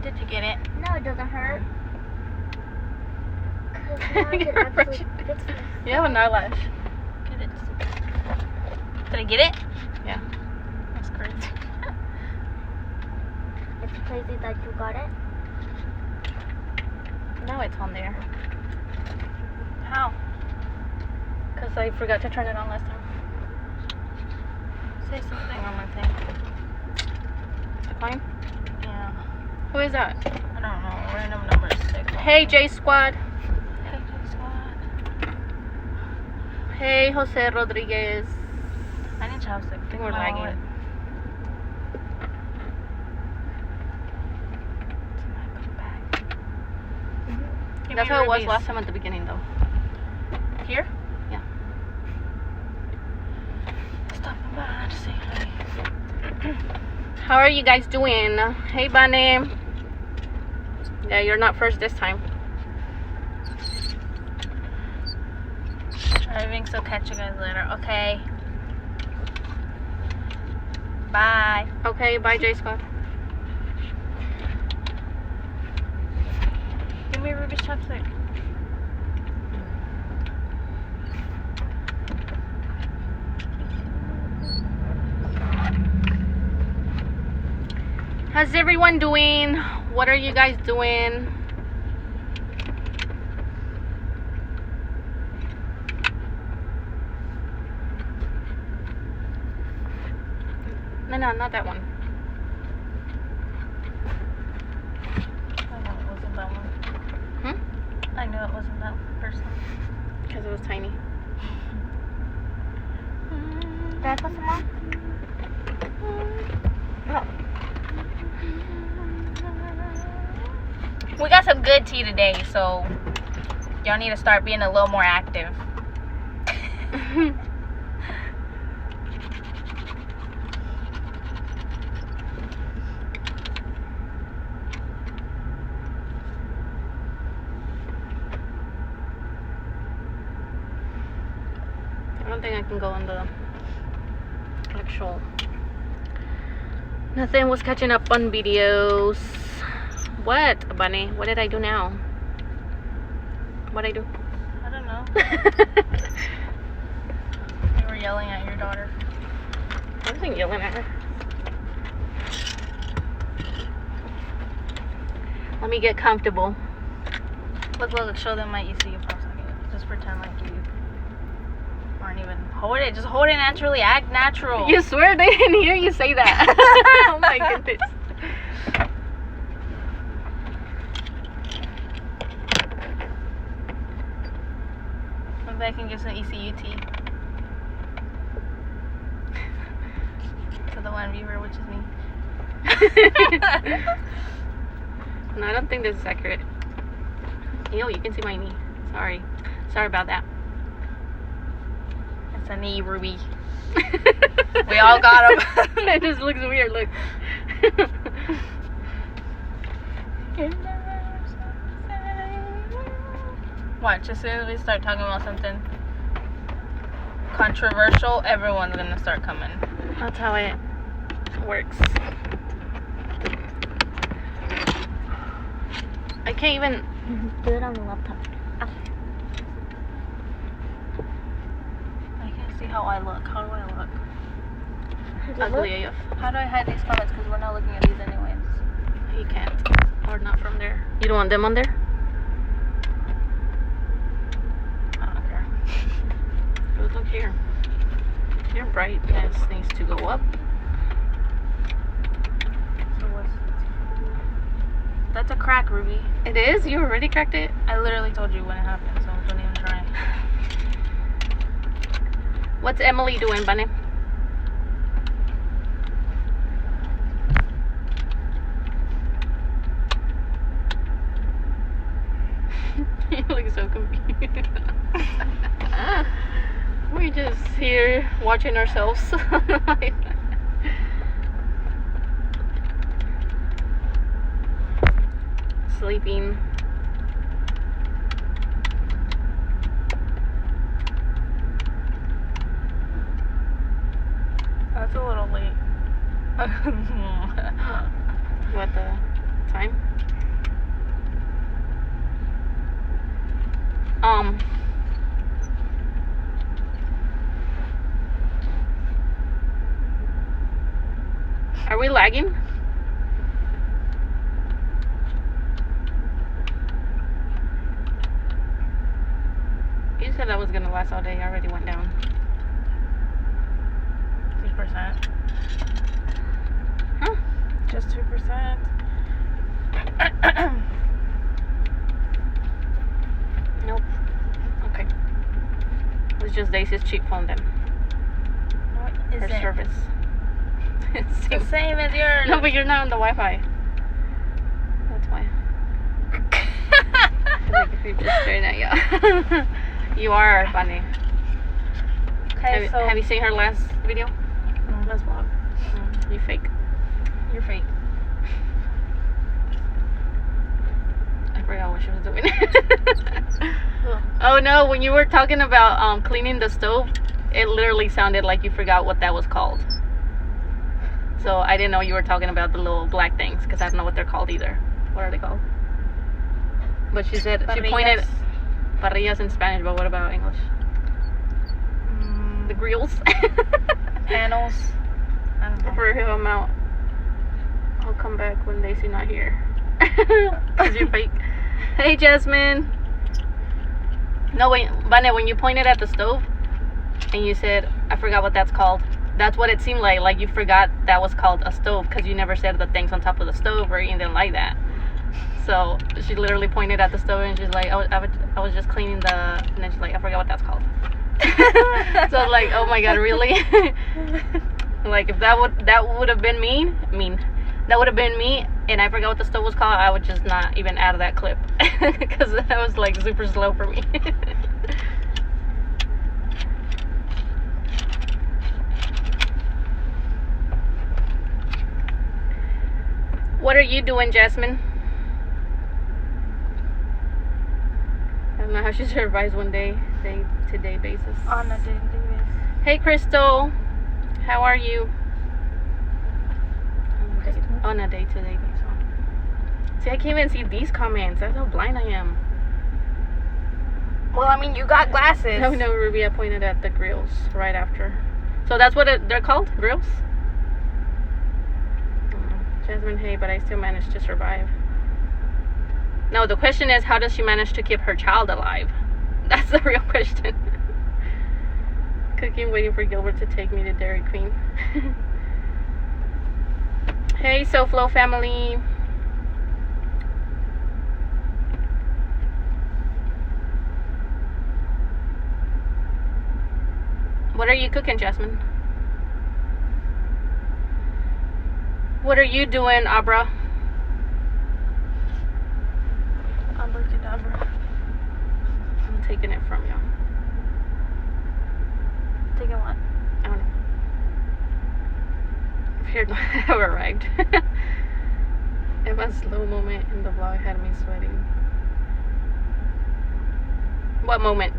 Did you get it? No, it doesn't hurt. You have an eyelash. Get it. Did I get it? Yeah. That's crazy. It's crazy that you got it. No, it's on there. How? Because I forgot to turn it on last time. Say something on my thing. Fine. Yeah. Who is that? I don't know. Random numbers. Hey, J Squad. Hey, J Squad. Hey, Jose Rodriguez. I need chopstick. I think we're lagging. That's how it was last time at the beginning, though. Here? Yeah. Stop by to say hi. How are you guys doing? Hey, Bunny. Yeah, you're not first this time. Driving, so catch you guys later. Okay. Bye. Okay, bye, J Squad. Give me Ruby's chopstick. How's everyone doing? What are you guys doing? No, not that one. I know it wasn't that one. I knew it wasn't that person. Because it was tiny. Did I put some on? Oh. We got some good tea today, so y'all need to start being a little more active. I don't think I can go on the actual. Nothing, was catching up on videos. What, Bunny? What did I do now? What'd I do? I don't know. You were yelling at your daughter. I wasn't yelling at her. Let me get comfortable. Look, show them my ECU pop socket. Just pretend like you aren't even. Hold it, just hold it naturally, act natural. You swear they didn't hear you say that? Oh my goodness. Maybe I can give some ECU tea to the one viewer, which is me. No, I don't think this is accurate. Ew, you can see my knee. Sorry about that. It's a knee, Ruby. We all got them. It just looks weird, look. Watch, as soon as we start talking about something controversial, everyone's gonna start coming. That's how it works. I can't even Do it on the laptop. I can't see how I look. How do I look? ugly AF. How do I hide these comments? Because we're not looking at these anyways. You can't. Or not from there. You don't want them on there? I don't care. Look here. Your brightness needs to go up. So what's... That's a crack, Ruby. It is? You already cracked it? I literally told you when it happened, so don't even try. What's Emily doing, Bunny? You look so confused. We're just here watching ourselves. Sleeping. That's a little late. What the time? said that was gonna last all day. I already went down. 2%. Huh? Just 2%. Nope. Okay. It's just Daisy's cheap phone then. What is Her it? service. It's the same as yours. No, but you're not on the Wi-Fi. That's why. Like if you're just staring at you. You are funny. Okay, Have you seen her last video? No. Last vlog? You fake. You're fake. I forgot what she was doing. Oh no, when you were talking about cleaning the stove, it literally sounded like you forgot what that was called. So I didn't know you were talking about the little black things because I don't know what they're called either. What are they called? But she said, she pointed, parrillas in Spanish, but what about English? The grills. Panels. I don't know. For him out. I'll come back when Daisy not here. Cause you're fake. Hey Jasmine. No wait, Vane, when you pointed at the stove and you said, I forgot what that's called. That's what it seemed like you forgot that was called a stove because you never said the things on top of the stove or anything like that. So she literally pointed at the stove and she's like, I was just cleaning the, and then she's like, I forgot what that's called. So I was like, oh my god, really? Like if that would have been me, that would have been me, and I forgot what the stove was called, I would just not even add that clip because that was like super slow for me. What are you doing, Jasmine? I don't know how she survives one day-to-day basis. On a daily basis. Hey, Crystal. How are you? On a day-to-day basis. See, I can't even see these comments. That's how blind I am. Well, I mean, you got glasses. No, Ruby, I pointed at the grills right after. So that's what they're called? Grills? Jasmine, hey, but I still managed to survive. No, the question is, how does she manage to keep her child alive? That's the real question. Cooking, waiting for Gilbert to take me to Dairy Queen. Hey, SoFlo family. What are you cooking, Jasmine? What are you doing, Abra? Abracadabra. I'm taking it from you. Taking what? I don't know. I've have arrived. Emma's slow moment in the vlog had me sweating. What moment?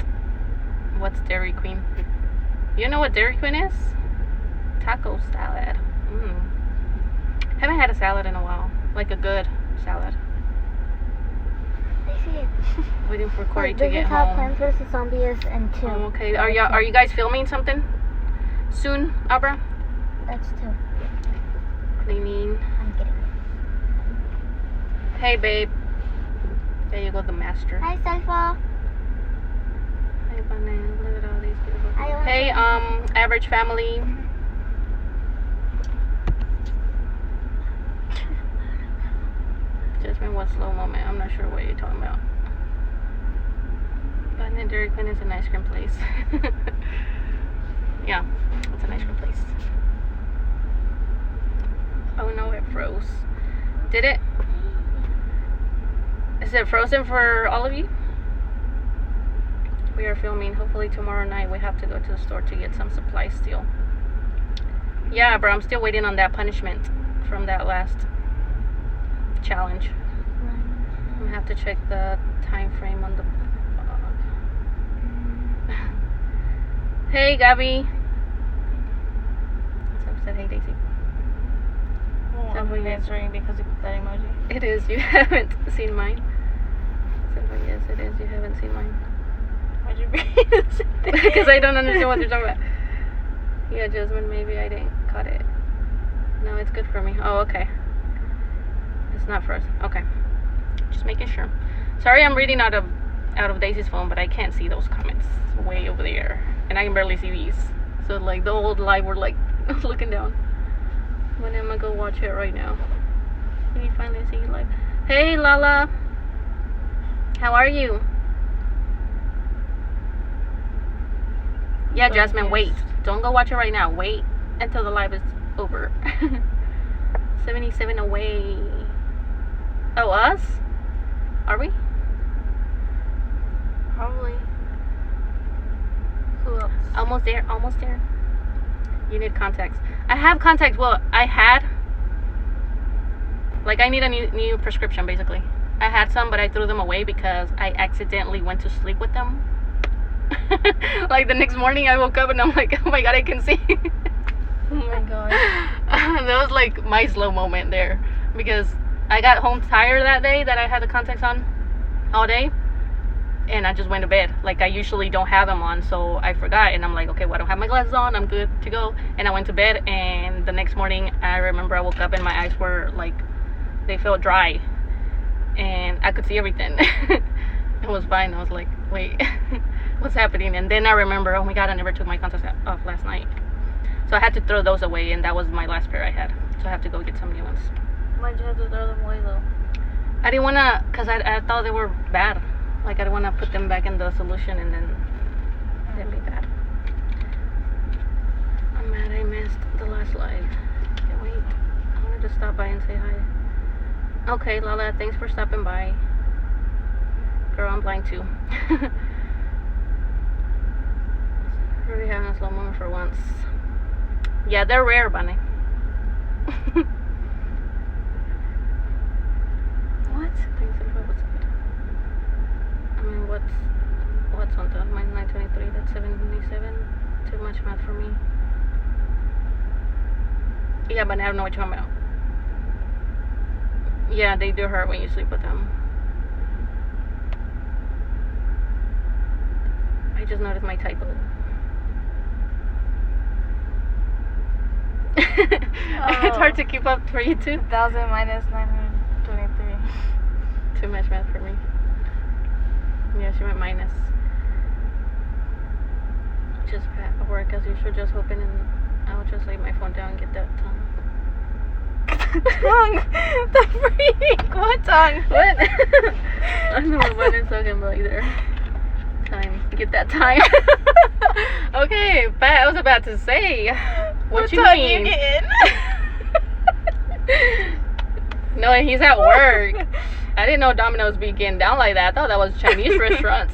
What's Dairy Queen? You know what Dairy Queen is? Taco salad. Haven't had a salad in a while. Like a good salad. I see it. Waiting for Corey to This get is how home. Plants vs. Zombies is in 2. Oh, okay. Are you guys filming something soon, Abra? That's 2. Cleaning. I'm getting it. Hey, babe. There you go, the master. Hi, Selfa. Hey, Bunny. Look at all these beautiful I people. wanna Hey, say average family. Jasmine, what slow moment? I'm not sure what you're talking about. But then Dairy Queen is an ice cream place. Yeah, it's an ice cream place. Oh no, it froze. Did it? Is it frozen for all of you? We are filming. Hopefully tomorrow night we have to go to the store to get some supplies still. Yeah, bro, I'm still waiting on that punishment from that last challenge. I'm gonna have to check the time frame on the vlog. Hey, Gabby. What's up? Said hey, Daisy. Well, I'm answering because you put that emoji. It is. You haven't seen mine. Said, well, yes, it is. You haven't seen mine. Why'd you read? Because I don't understand what you're talking about. Yeah, Jasmine, maybe I didn't cut it. No, it's good for me. Oh, okay. It's not for us. Okay. Just making sure. Sorry, I'm reading out out of Daisy's phone, but I can't see those comments way over there, and I can barely see these. So like the whole live, we're like looking down. But I'm gonna go watch it right now. Can you finally see live? Hey Lala, how are you? Yeah, Jasmine, wait. Don't go watch it right now. Wait until the live is over. 77 away. Oh, us? Are we? Probably. Who else? Almost there, almost there. You need contacts. I have contacts. Well, I had. Like, I need a new prescription, basically. I had some, but I threw them away because I accidentally went to sleep with them. Like, the next morning I woke up and I'm like, oh my god, I can see. Oh my god. That was like my slow moment there. Because I got home tired that day that I had the contacts on all day. And I just went to bed. Like, I usually don't have them on, so I forgot. And I'm like, okay, well, I don't have my glasses on. I'm good to go. And I went to bed, and the next morning, I remember I woke up and my eyes were like, they felt dry. And I could see everything. It was fine. I was like, wait, what's happening? And then I remember, oh my god, I never took my contacts off last night. So I had to throw those away, and that was my last pair I had. So I have to go get some new ones. Why'd you have to throw them away though? I didn't want to, because I thought they were bad. Like, I don't want to put them back in the solution and then they'd be bad. I'm mad I missed the last live. Can't wait. I wanted to stop by and say hi. Okay, Lala, thanks for stopping by. Girl, I'm blind too. Really having a slow moment for once. Yeah, they're rare, Bunny. What? Thanks for what's good. I mean, what's on top? Mine's 923. That's 77. Too much math for me. Yeah, but I don't know what you're talking about. Yeah, they do hurt when you sleep with them. I just noticed my typo. It's hard to keep up for you too. 1,000 minus 923. Too much math for me. Yeah, she went minus. Just at work as usual, just hoping, and I'll just lay my phone down and get that tongue. Tongue? The freak? What tongue? What? I don't know what I'm talking about either. Time. Get that time. Okay, I was about to say. What you mean? You getting? No, he's at work. I didn't know Domino's be getting down like that. I thought that was Chinese restaurants.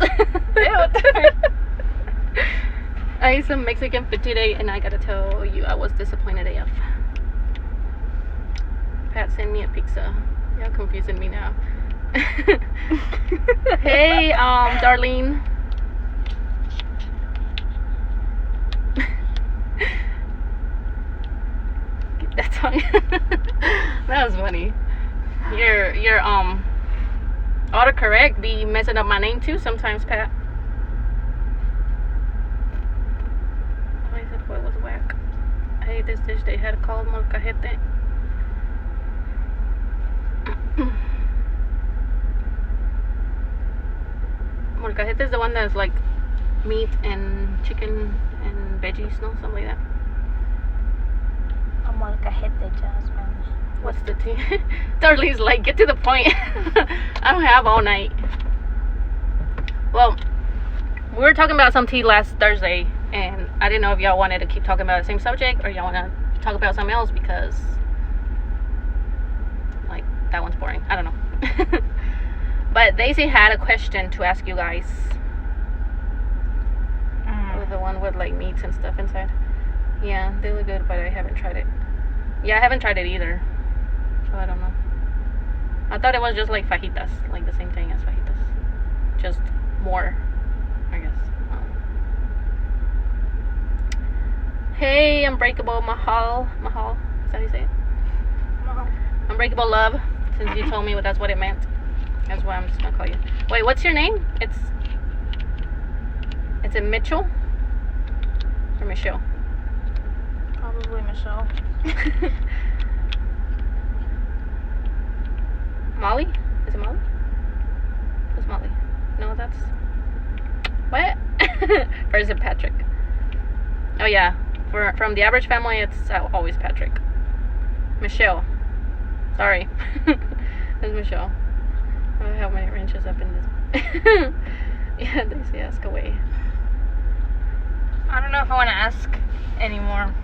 I ate some Mexican food today, and I gotta tell you, I was disappointed AF. Pat sent me a pizza. Y'all confusing me now. Hey, Darlene. Get that tongue. That was funny. Your autocorrect be messing up my name too sometimes, Pat. I said what was whack. I hate this dish they had called molcajete. Molcajete is the one that's like meat and chicken and veggies, no? Something like that. A molcajete, Jasmine. What's the tea? Darlene's like, get to the point. I don't have all night. Well, we were talking about some tea last Thursday, and I didn't know if y'all wanted to keep talking about the same subject or y'all want to talk about something else, because like that one's boring. I don't know. But Daisy had a question to ask you guys. The one with like meats and stuff inside. Yeah, they look good, but I haven't tried it. Yeah, I haven't tried it either, so I don't know. I thought it was just like fajitas, like the same thing as fajitas, just more, I guess. Hey, Unbreakable Mahal, is that how you say it? Mahal. Unbreakable Love, since you told me that's what it meant. That's why I'm just gonna call you. Wait, what's your name? It's a Mitchell or Michelle? Probably Michelle. Molly? Is it Molly? Who's Molly? No, that's what? Or is it Patrick? Oh yeah, from the average family, it's always Patrick. Michelle. Sorry, it's Michelle. I have my wrenches up in this. Yeah, they say ask away. I don't know if I want to ask anymore.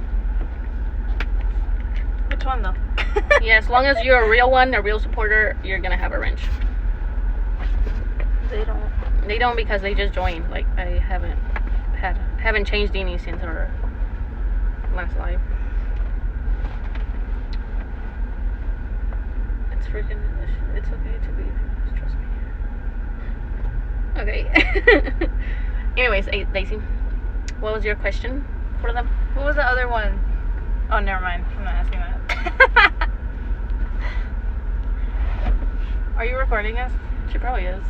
Which one though? Yeah, as long as you're a real one, a real supporter, you're gonna have a wrench. They don't. They don't because they just joined. Like I haven't changed any since our last live. It's freaking delicious. It's okay to be. Trust me. Okay. Anyways, Daisy, what was your question for them? What was the other one? Oh, never mind. I'm not asking that. Are you recording us? She probably is.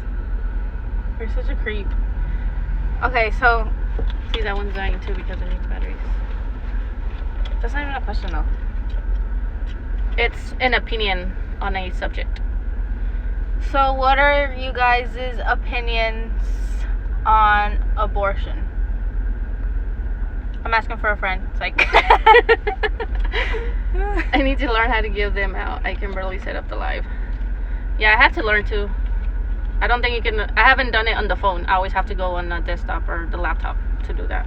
You're such a creep. Okay, so See, that one's dying too because it needs batteries. that's not even a question though. It's an opinion on a subject. So what are you guys' opinions on abortion? I'm asking for a friend. It's like I need to learn how to give them out. I can barely set up the live. Yeah, I had to learn to. I don't think you can. I haven't done it on the phone. I always have to go on the desktop or the laptop to do that.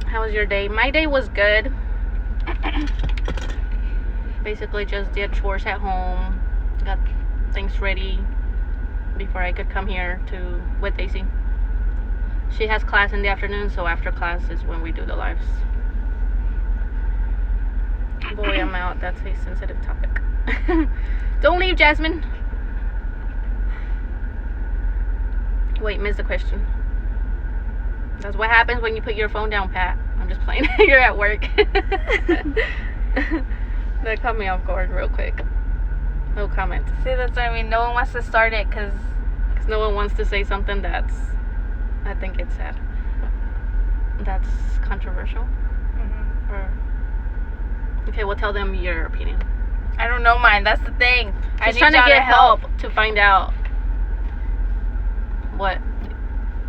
How was your day? My day was good. Basically just did chores at home. Got things ready before I could come here with Daisy. She has class in the afternoon, so after class is when we do the lives. Boy, I'm out. That's a sensitive topic. Don't leave, Jasmine. Wait, missed the question. That's what happens when you put your phone down, Pat. I'm just playing. You're at work. That caught me off guard real quick. No comment. See, that's what I mean. No one wants to start it because no one wants to say something that's, I think it's sad. That's controversial. mm-hmm. Or okay, well, tell them your opinion. I don't know mine. That's the thing. I Just need trying to y'all get help to find out what.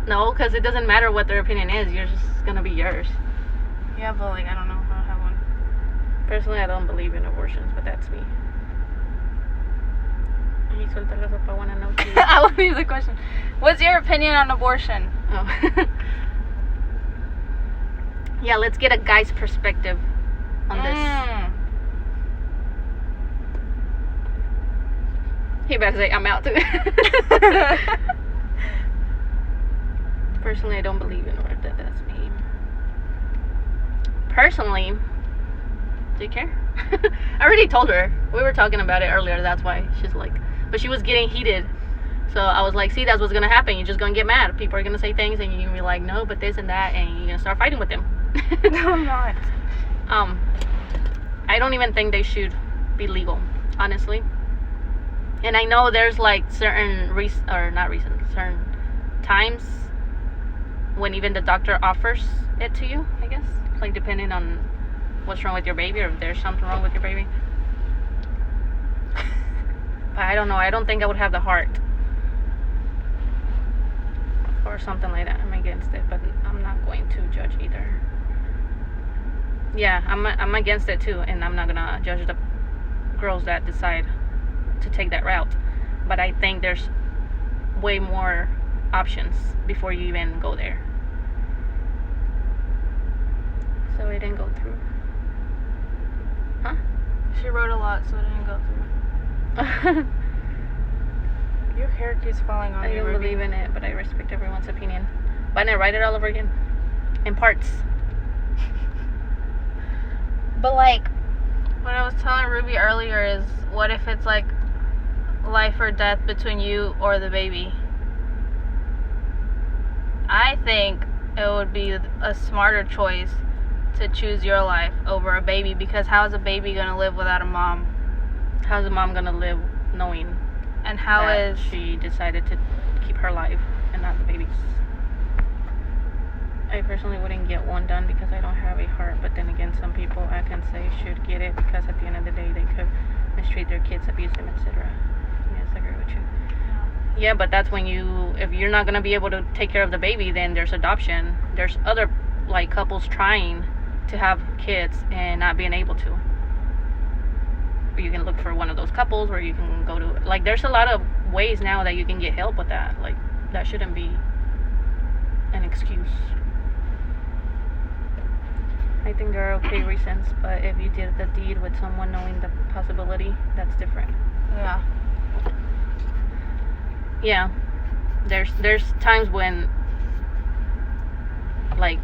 No, because it doesn't matter what their opinion is. Yours is gonna be yours. Yeah, but like I don't know. I don't have one. Personally, I don't believe in abortions, but that's me. Y suelta la sopa, wanna know too. I will leave the question. What's your opinion on abortion? Oh. Yeah, let's get a guy's perspective on this. He better say I'm out too. Personally, I don't believe in it. That's me. Personally, do you care? I already told her. We were talking about it earlier. That's why she's like, but she was getting heated. So I was like, see, that's what's gonna happen. You're just gonna get mad. People are gonna say things, and you're gonna be like, no, but this and that, and you're gonna start fighting with them. No, I'm not. I don't even think they should be legal, honestly. And I know there's like certain certain times when even the doctor offers it to you, I guess, like depending on what's wrong with your baby or if there's something wrong with your baby. But I don't know. I don't think I would have the heart or something like that. I'm against it, but I'm not going to judge either. Yeah, I'm against it too, and I'm not gonna judge the girls that decide to take that route. But I think there's way more options before you even go there. So it didn't go through. Huh? She wrote a lot, so it didn't go through. Your hair keeps falling on I me. don't Ruby. believe in it, but I respect everyone's opinion. Why not write it all over again? In parts. But like, what I was telling Ruby earlier is, what if it's like life or death between you or the baby? I think it would be a smarter choice to choose your life over a baby, because how is a baby gonna live without a mom? How's a mom gonna live knowing And how that is she decided to keep her life and not the baby's? I personally wouldn't get one done because I don't have a heart, but then again, some people I can say should get it because at the end of the day they could mistreat their kids, abuse them, etc. Yes, I agree with you. Yeah, but that's when if you're not gonna be able to take care of the baby, then there's adoption. There's other like couples trying to have kids and not being able to. Or you can look for one of those couples, or you can go to like there's a lot of ways now that you can get help with that. Like that shouldn't be an excuse. I think there are okay reasons, but if you did the deed with someone knowing the possibility, that's different. Yeah. Yeah, there's times when, like,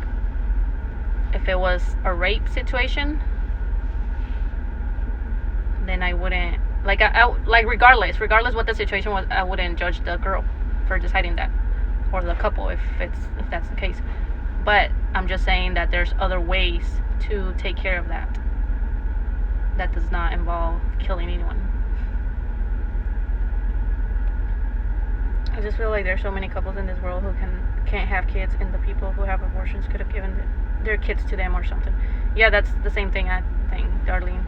if it was a rape situation, then I wouldn't, like, I like regardless what the situation was, I wouldn't judge the girl for deciding that, or the couple if that's the case. But I'm just saying that there's other ways to take care of that. That does not involve killing anyone. I just feel like there's so many couples in this world who can't have kids, and the people who have abortions could have given their kids to them or something. Yeah, that's the same thing, I think, Darlene.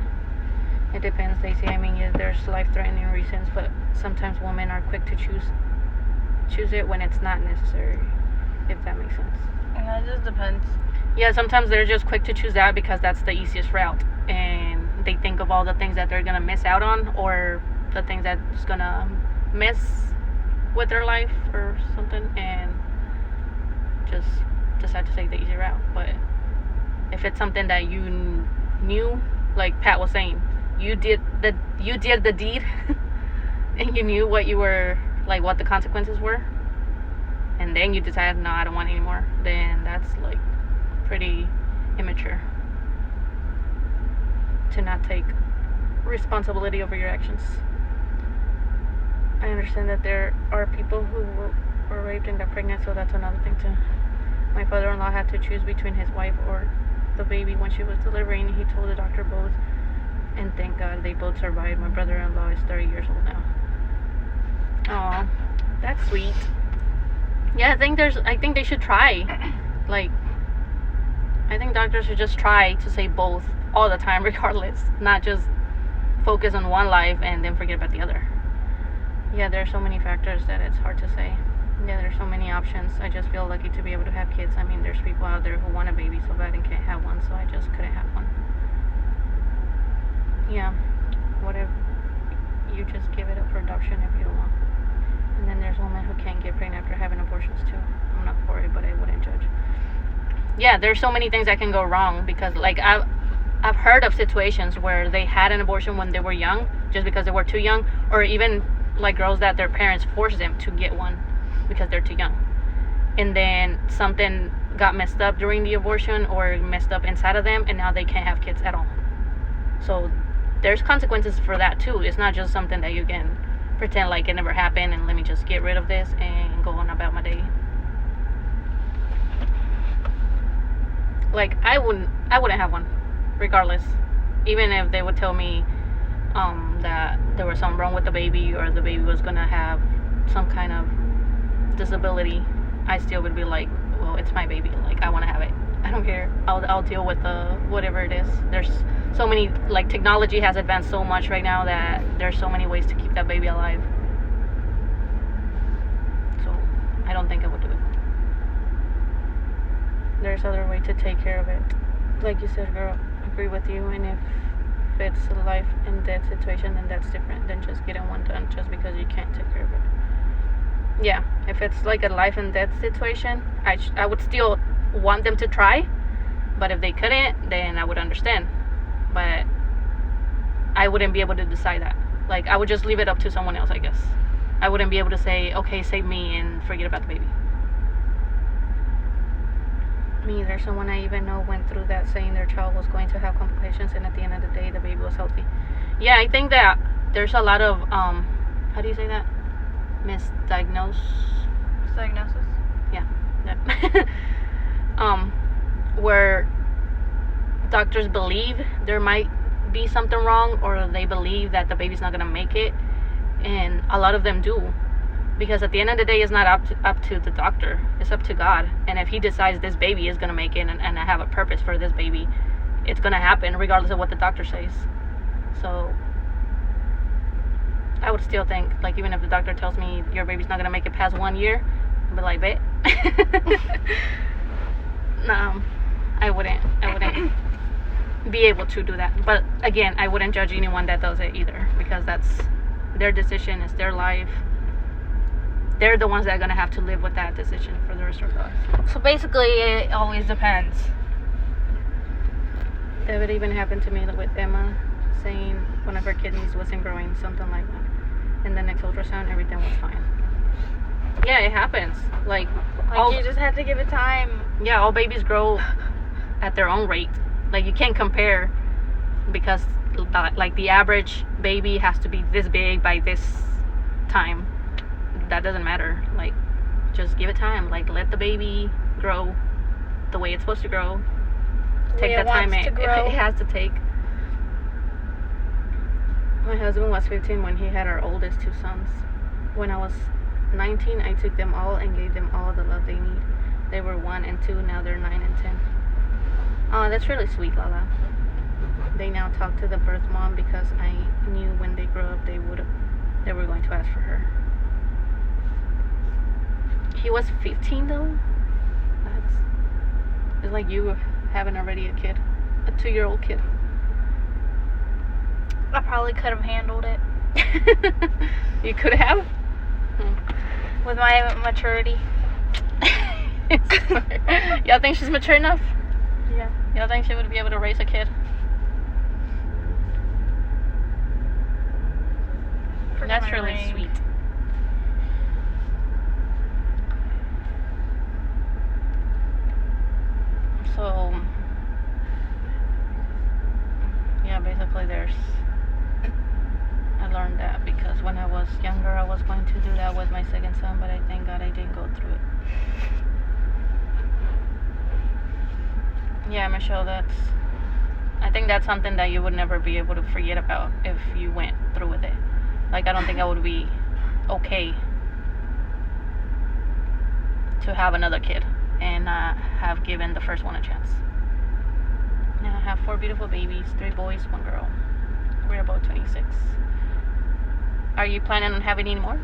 It depends, Stacey. I mean, yeah, there's life-threatening reasons, but sometimes women are quick to choose it when it's not necessary, if that makes sense. Yeah, it just depends. Yeah, sometimes they're just quick to choose that because that's the easiest route, and they think of all the things that they're gonna miss out on, or the things that's gonna mess with their life or something, and just decide to take the easy route. But if it's something that you knew, like Pat was saying, you did the deed and you knew what you were, like, what the consequences were, and then you decided, no, I don't want anymore, then that's like pretty immature to not take responsibility over your actions. I understand that there are people who were raped and got pregnant, so that's another thing too. My father-in-law had to choose between his wife or the baby when she was delivering. He told the doctor both, and thank God they both survived. My brother-in-law is 30 years old now. Aw, that's sweet. Yeah, I think they should try. Like, I think doctors should just try to say both all the time, regardless. Not just focus on one life and then forget about the other. Yeah, there are so many factors that it's hard to say. Yeah, there's so many options. I just feel lucky to be able to have kids. I mean, there's people out there who want a baby so bad and can't have one, so I just couldn't have one. Yeah, what if you just give it up for adoption if you don't want? And then there's women who can't get pregnant after having abortions too. I'm not for it, but I wouldn't judge. Yeah, there's so many things that can go wrong because, like, I've heard of situations where they had an abortion when they were young, just because they were too young, or even like girls that their parents forced them to get one because they're too young, and then something got messed up during the abortion or messed up inside of them, and now they can't have kids at all. So there's consequences for that too. It's not just something that you can pretend like it never happened and let me just get rid of this and go on about my day. Like, I wouldn't have one regardless, even if they would tell me that there was something wrong with the baby, or the baby was gonna have some kind of disability. I still would be like, well, it's my baby, like, I want to have it. I don't care. I'll deal with whatever it is. There's so many, like, technology has advanced so much right now that there's so many ways to keep that baby alive. So I don't think I would do it. There's other way to take care of it. Like you said, girl, agree with you. And if it's a life and death situation, then that's different than just getting one done just because you can't take care of it. Yeah, if it's like a life and death situation, I would still want them to try, but if they couldn't, then I would understand. But I wouldn't be able to decide that. Like, I would just leave it up to someone else, I guess. I wouldn't be able to say, okay, save me and forget about the baby. Me either. Someone I even know went through that, saying their child was going to have complications, and at the end of the day the baby was healthy. Yeah, I think that there's a lot of how do you say that? Misdiagnosis. Yeah. Where doctors believe there might be something wrong, or they believe that the baby's not gonna make it, and a lot of them do. Because at the end of the day, it's not up to the doctor. It's up to God. And if he decides this baby is going to make it, and I have a purpose for this baby, it's going to happen regardless of what the doctor says. So I would still think, like, even if the doctor tells me your baby's not gonna make it past 1 year, I'd be like, bet. No, I wouldn't be able to do that. But again, I wouldn't judge anyone that does it either, because that's their decision, it's their life. They're the ones that are gonna have to live with that decision for the rest of their lives. So basically, it always depends. That would even happen to me with Emma, saying one of her kidneys wasn't growing, something like that. And the next ultrasound, everything was fine. Yeah, it happens. Like you just have to give it time. Yeah, all babies grow at their own rate. Like, you can't compare, because like the average baby has to be this big by this time. That doesn't matter. Like, just give it time. Like, let the baby grow the way it's supposed to grow. Take the time it has to take. My husband was 15 when he had our oldest 2 sons. When I was 19, I took them all and gave them all the love they need. They were 1 and 2, now they're 9 and 10. Oh, that's really sweet, Lala. They now talk to the birth mom, because I knew when they grow up they were going to ask for her. He was 15 though. It's like you having already a kid, a 2-year-old kid. I probably could have handled it. You could have? With my maturity. Y'all think she's mature enough? Yeah. Y'all think she would be able to raise a kid? That's really sweet. So, yeah, basically I learned that because when I was younger, I was going to do that with my second son, but I thank God I didn't go through it. Yeah, Michelle, I think that's something that you would never be able to forget about if you went through with it. Like, I don't think I would be okay to have another kid and have given the first one a chance. Now I have 4 beautiful babies, 3 boys, 1 girl. We're about 26. Are you planning on having any more?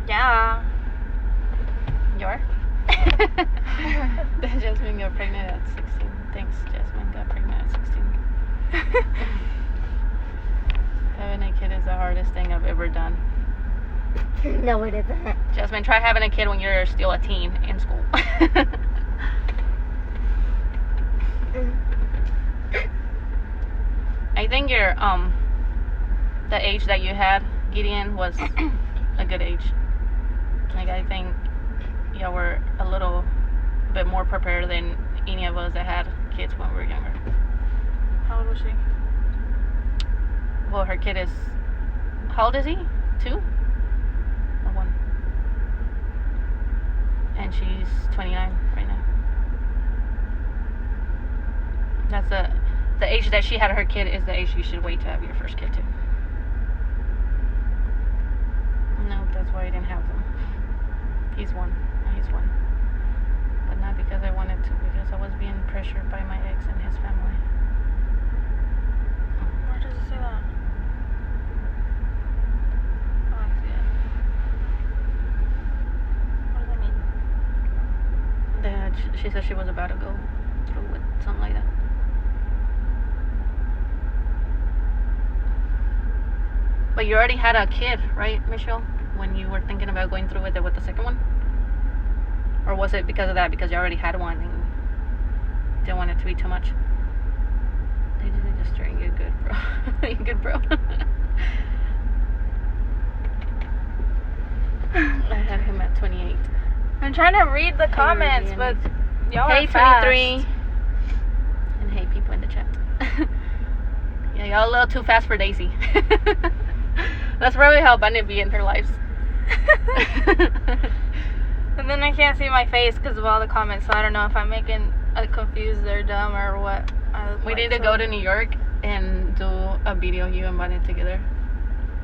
Yeah. You are? Jasmine got pregnant at 16. Thanks, Jasmine got pregnant at 16. Having a kid is the hardest thing I've ever done. No, it isn't. Jasmine, try having a kid when you're still a teen in school. I think the age that you had, Gideon, was a good age. Like, I think y'all were a little bit more prepared than any of us that had kids when we were younger. How old was she? Well, her kid is, how old is he? 2? Or 1? And she's 29 right now. That's the age that she had her kid is the age you should wait to have your first kid too. No, that's why I didn't have them. He's 1. He's 1. But not because I wanted to, because I was being pressured by my ex and his family. Where does it say that? Oh, I see it. What does that mean? She said she was about to go through with something like that. But you already had a kid, right, Michelle? When you were thinking about going through with it with the second one? Or was it because of that? Because you already had one and didn't want it to be too much? They just treating you good, bro. You good, bro? I had him at 28. I'm trying to read the comments, but y'all hey, are fast. 23. And hey, people in the chat. Yeah, y'all a little too fast for Daisy. That's probably how abundant be in her lives. And then I can't see my face because of all the comments, so I don't know if I'm making confused or dumb or what. We need to go to New York and do a video of you and Bonnet together.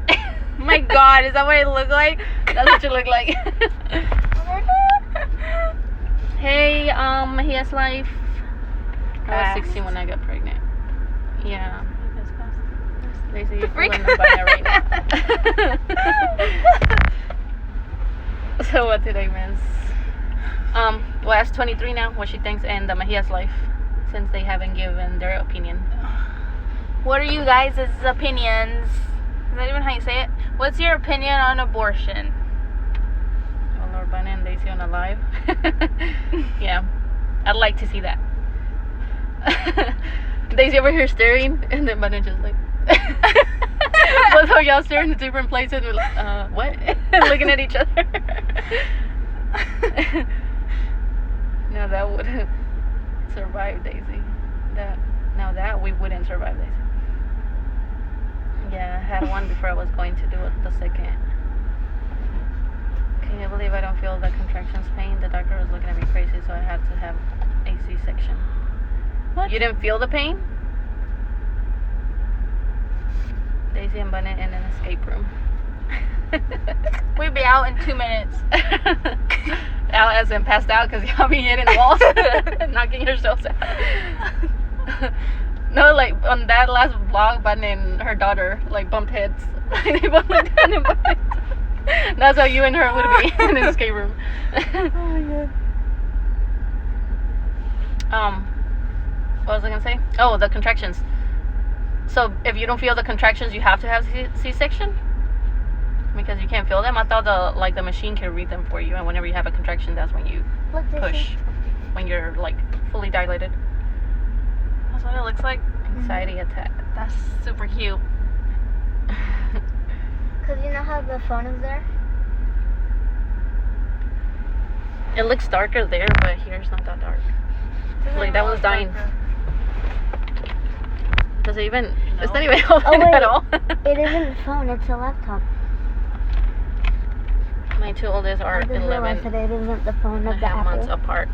Oh my God, is that what I look like? That's what you look like. Hey, he has life. I was 16 when I got pregnant. Yeah. Daisy, you're fooling the Bonnet right So what did I miss? Well, asked 23 now what she thinks and the Mahia's life, since they haven't given their opinion. What are you guys' opinions? Is that even how you say it? What's your opinion on abortion? Oh, Lord, Bunny and Daisy on a live. Yeah, I'd like to see that. Daisy over here staring, and then Bunny just like. Both of y'all staring at different places. We're like, what? Looking at each other. No, that wouldn't survive Daisy. That we wouldn't survive Daisy. Yeah, I had one before I was going to do it the second. Can you believe I don't feel the contractions pain? The doctor was looking at me crazy, so I had to have a C-section. What? You didn't feel the pain? Daisy and Bunny in an escape room. We'd be out in 2 minutes. Out as in passed out because y'all be hitting the walls and knocking yourselves out. No, like on that last vlog, Bunny and her daughter like bumped heads. They both looked down and bumped heads. That's how you and her would be in an escape room. Oh my god. What was I gonna say? Oh, the contractions. So if you don't feel the contractions, you have to have C-section? Because you can't feel them? I thought the machine can read them for you, and whenever you have a contraction, that's when you push. When you're like fully dilated. That's what it looks like. Anxiety attack. That's super cute. Because you know how the phone is there? It looks darker there, but here it's not that dark. Like that one's dying. Does it even? No. It's not even open at all. It isn't a phone, it's a laptop. My two oldest are 11 that it isn't the phone of and the a half months Apple. apart.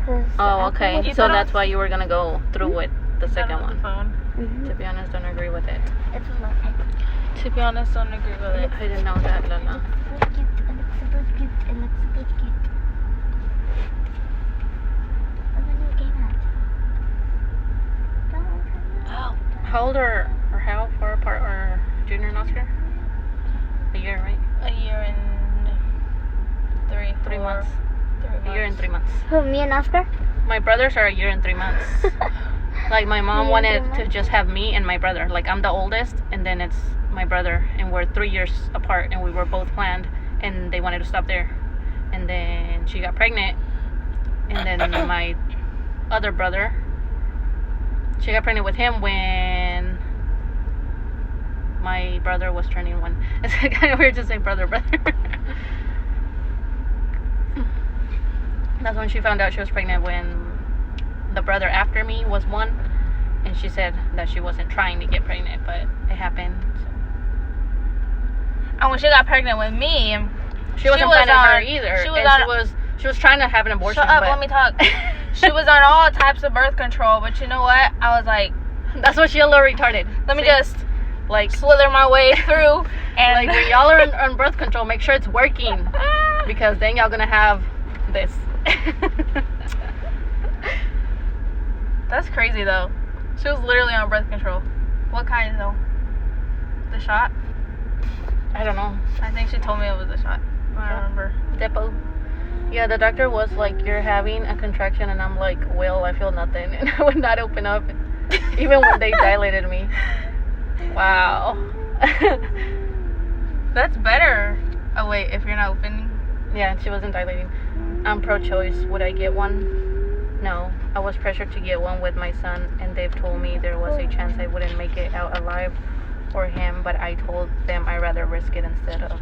The Oh, okay. Apple- So that's why you were gonna go through with the second one. Phone. To be honest, don't agree with it. It's a laptop. To be honest, don't agree with it. I didn't know that, Lala. It looks super cute. It looks super cute. What's the new game at? Oh. How old or how far apart are Junior and Oscar? A year, right? A year and 3 months. 3 months. A year and 3 months. Who, me and Oscar? My brothers are a year and 3 months. Like my mom Me and wanted 3 to months? just have me and my brother. Like I'm the oldest, and then it's my brother, and we're 3 years apart, and we were both planned, and they wanted to stop there. And then she got pregnant, and then my other brother, she got pregnant with him when my brother was turning 1. It's kind of weird to say brother. That's when she found out she was pregnant, when the brother after me was 1, and she said that she wasn't trying to get pregnant, but it happened. So. And when she got pregnant with me, She wasn't planning her either. She was trying to have an abortion. Shut up, but let me talk. She was on all types of birth control, but you know what? I was like, that's what she a little retarded. let me See? just like slither my way through. And like when y'all are on birth control, make sure it's working, because then y'all gonna have this. That's crazy though. She was literally on birth control. What kind though? The shot? I don't know. I think she told me it was a shot. I don't remember. Depot. Yeah, the doctor was like, you're having a contraction, and I'm like, well, I feel nothing, and I would not open up, even when they dilated me. Wow. That's better. Oh wait, if you're not opening. Yeah, she wasn't dilating. I'm pro-choice. Would I get one? No. I was pressured to get one with my son, and they've told me there was a chance I wouldn't make it out alive for him, but I told them I'd rather risk it instead of...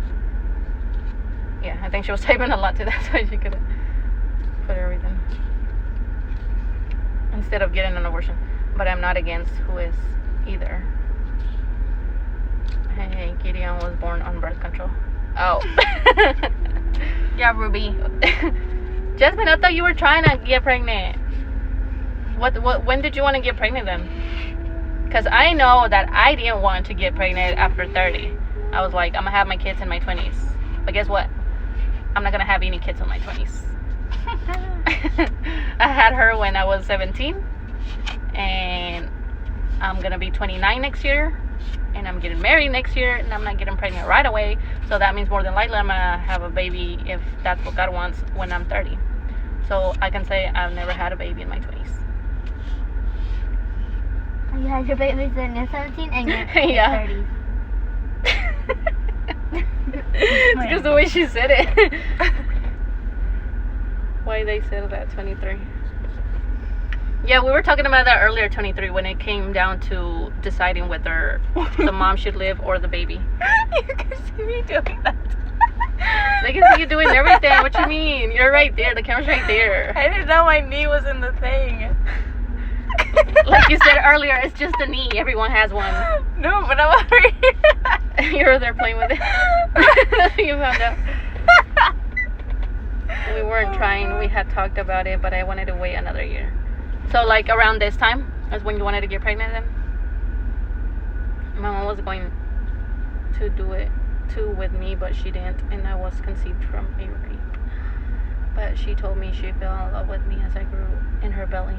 Yeah, I think she was typing a lot to that, so she could put everything. Instead of getting an abortion. But I'm not against who is either. Hey, Gideon was born on birth control. Oh. Yeah, Ruby. Jasmine, I thought you were trying to get pregnant. When did you want to get pregnant then? Because I know that I didn't want to get pregnant after 30. I was like, I'm going to have my kids in my 20s. But guess what? I'm not going to have any kids in my 20s. I had her when I was 17. And I'm going to be 29 next year. and I'm getting married next year, and I'm not getting pregnant right away. So that means more than likely I'm gonna have a baby, if that's what God wants, when I'm 30. So I can say I've never had a baby in my 20s. You had your babies when you're 17 and you're Yeah. 30s. It's because the way she said it. Why they said that 23. Yeah, we were talking about that earlier, 23, when it came down to deciding whether the mom should live or the baby. You can see me doing that. They can see you doing everything. What you mean? You're right there. The camera's right there. I didn't know my knee was in the thing. Like you said earlier, it's just a knee. Everyone has one. No, but I'm over here. You're there playing with it. You found out. We weren't trying. We had talked about it, but I wanted to wait another year. So, like, around this time is when you wanted to get pregnant then? My mom was going to do it too with me, but she didn't, and I was conceived from a rape. But she told me she fell in love with me as I grew in her belly.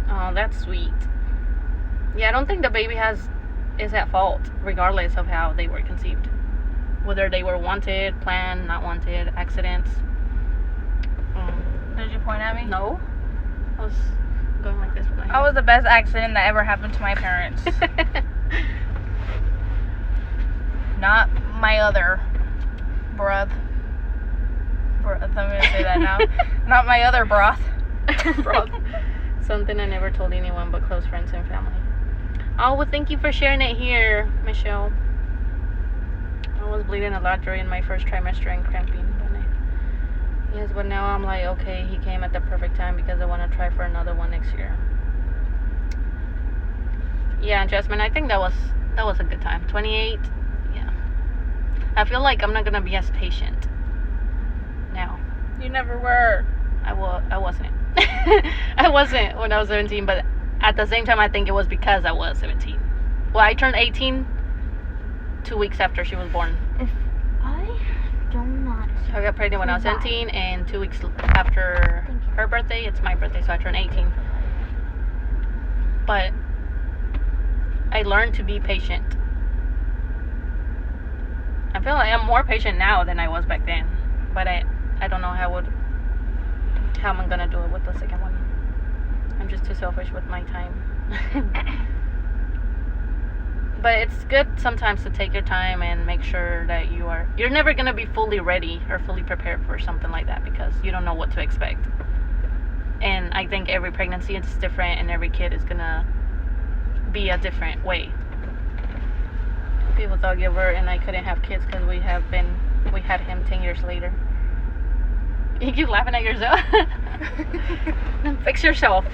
Oh, that's sweet. Yeah, I don't think the baby is at fault, regardless of how they were conceived. Whether they were wanted, planned, not wanted, accidents. Did you point at me? No. I was going like this with my hand. I was the best accident that ever happened to my parents. Not my other broth. I'm going to say that now. Not my other broth. Broth. Something I never told anyone but close friends and family. Oh, well, thank you for sharing it here, Michelle. I was bleeding a lot during my first trimester and cramping. Yes, but now I'm like, okay, he came at the perfect time because I want to try for another one next year. Yeah, Jasmine, I think that was a good time. 28, yeah. I feel like I'm not gonna be as patient now. You never were. I wasn't. I wasn't when I was 17, but at the same time, I think it was because I was 17. Well, I turned 18 2 weeks after she was born. If I do not. So I got pregnant when I was 17, and 2 weeks after her birthday, it's my birthday, so I turned 18. But I learned to be patient. I feel like I'm more patient now than I was back then. But I don't know how I'm gonna do it with the second one. I'm just too selfish with my time. But it's good sometimes to take your time and make sure that you're never gonna be fully ready or fully prepared for something like that, because you don't know what to expect. And I think every pregnancy is different, and every kid is gonna be a different way. People thought Gilbert and I couldn't have kids because we had him 10 years later. You keep laughing at yourself. Then fix yourself.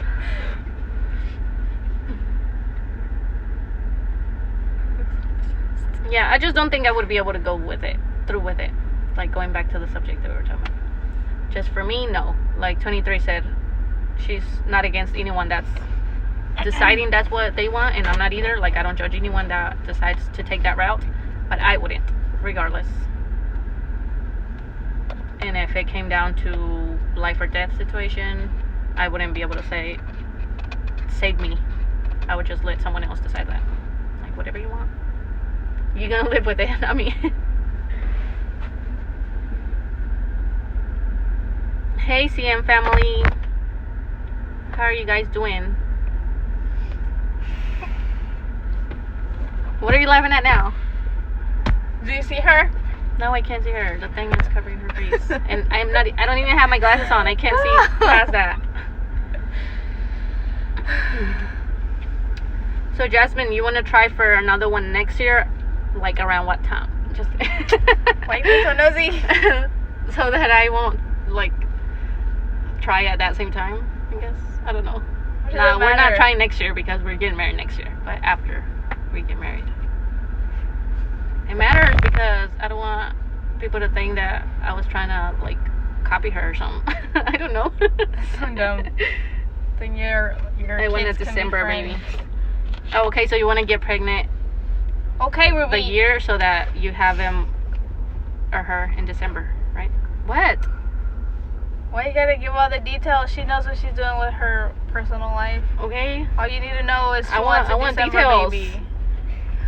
Yeah, I just don't think I would be able to go through with it. Like, going back to the subject that we were talking about. Just for me, no. Like 23 said, she's not against anyone that's deciding that's what they want, and I'm not either. Like, I don't judge anyone that decides to take that route, but I wouldn't, regardless. And if it came down to life or death situation, I wouldn't be able to say, save me. I would just let someone else decide that. Like, whatever you want. You're gonna live with it, not me. Hey, CM family. How are you guys doing? What are you laughing at now? Do you see her? No, I can't see her. The thing is covering her face. And I don't even have my glasses on. I can't see past that. So, Jasmine, you want to try for another one next year? Like, around what time? Just Why are you so nosy? So that I won't, like, try at that same time, I guess. I don't know. No, we're not trying next year because we're getting married next year. But after we get married. It matters because I don't want people to think that I was trying to, like, copy her or something. I don't know. So dumb. Then your I want a kids can be December baby. friends. Oh, okay, so you want to get pregnant Okay, Ruby. the year so that you have him or her in December, right? What? Why you gotta give all the details? She knows what she's doing with her personal life. Okay. All you need to know is I want December details. baby.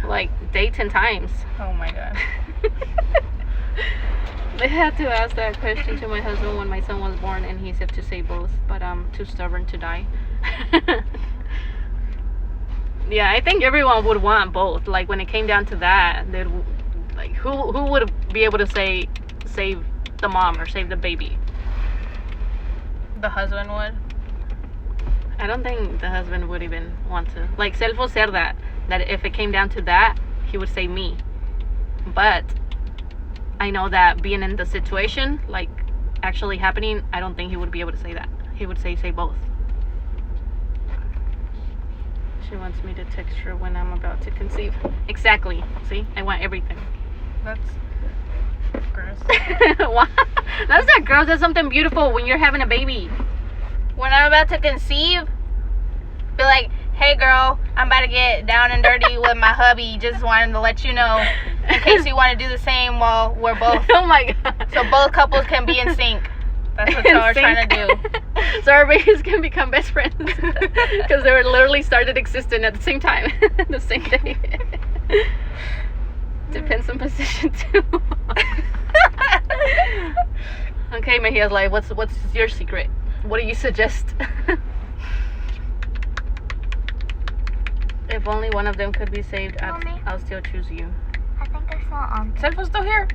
Like dates and times. Oh my god. They had to ask that question to my husband when my son was born, and he said to say both, but I'm too stubborn to die. Yeah, I think everyone would want both. Like when it came down to that, they'd like who would be able to say save the mom or save the baby? The husband would. I don't think the husband would even want to. Like Selfo said that if it came down to that, he would say me. But I know that being in the situation, like actually happening, I don't think he would be able to say that. He would say both. She wants me to text her when I'm about to conceive. Exactly. See, I want everything. That's gross. What? That's not gross. That's something beautiful when you're having a baby. When I'm about to conceive, be like, hey girl, I'm about to get down and dirty with my hubby. Just wanted to let you know in case you want to do the same while we're both. Oh my god. So both couples can be in sync. That's what y'all are trying to do. So our babies can become best friends. Because they were literally started existing at the same time. The same day. Depends on position too. Okay, Mejia's like, what's your secret? What do you suggest? If only one of them could be saved, Mommy? I'll still choose you. I think I saw Selfo's still here.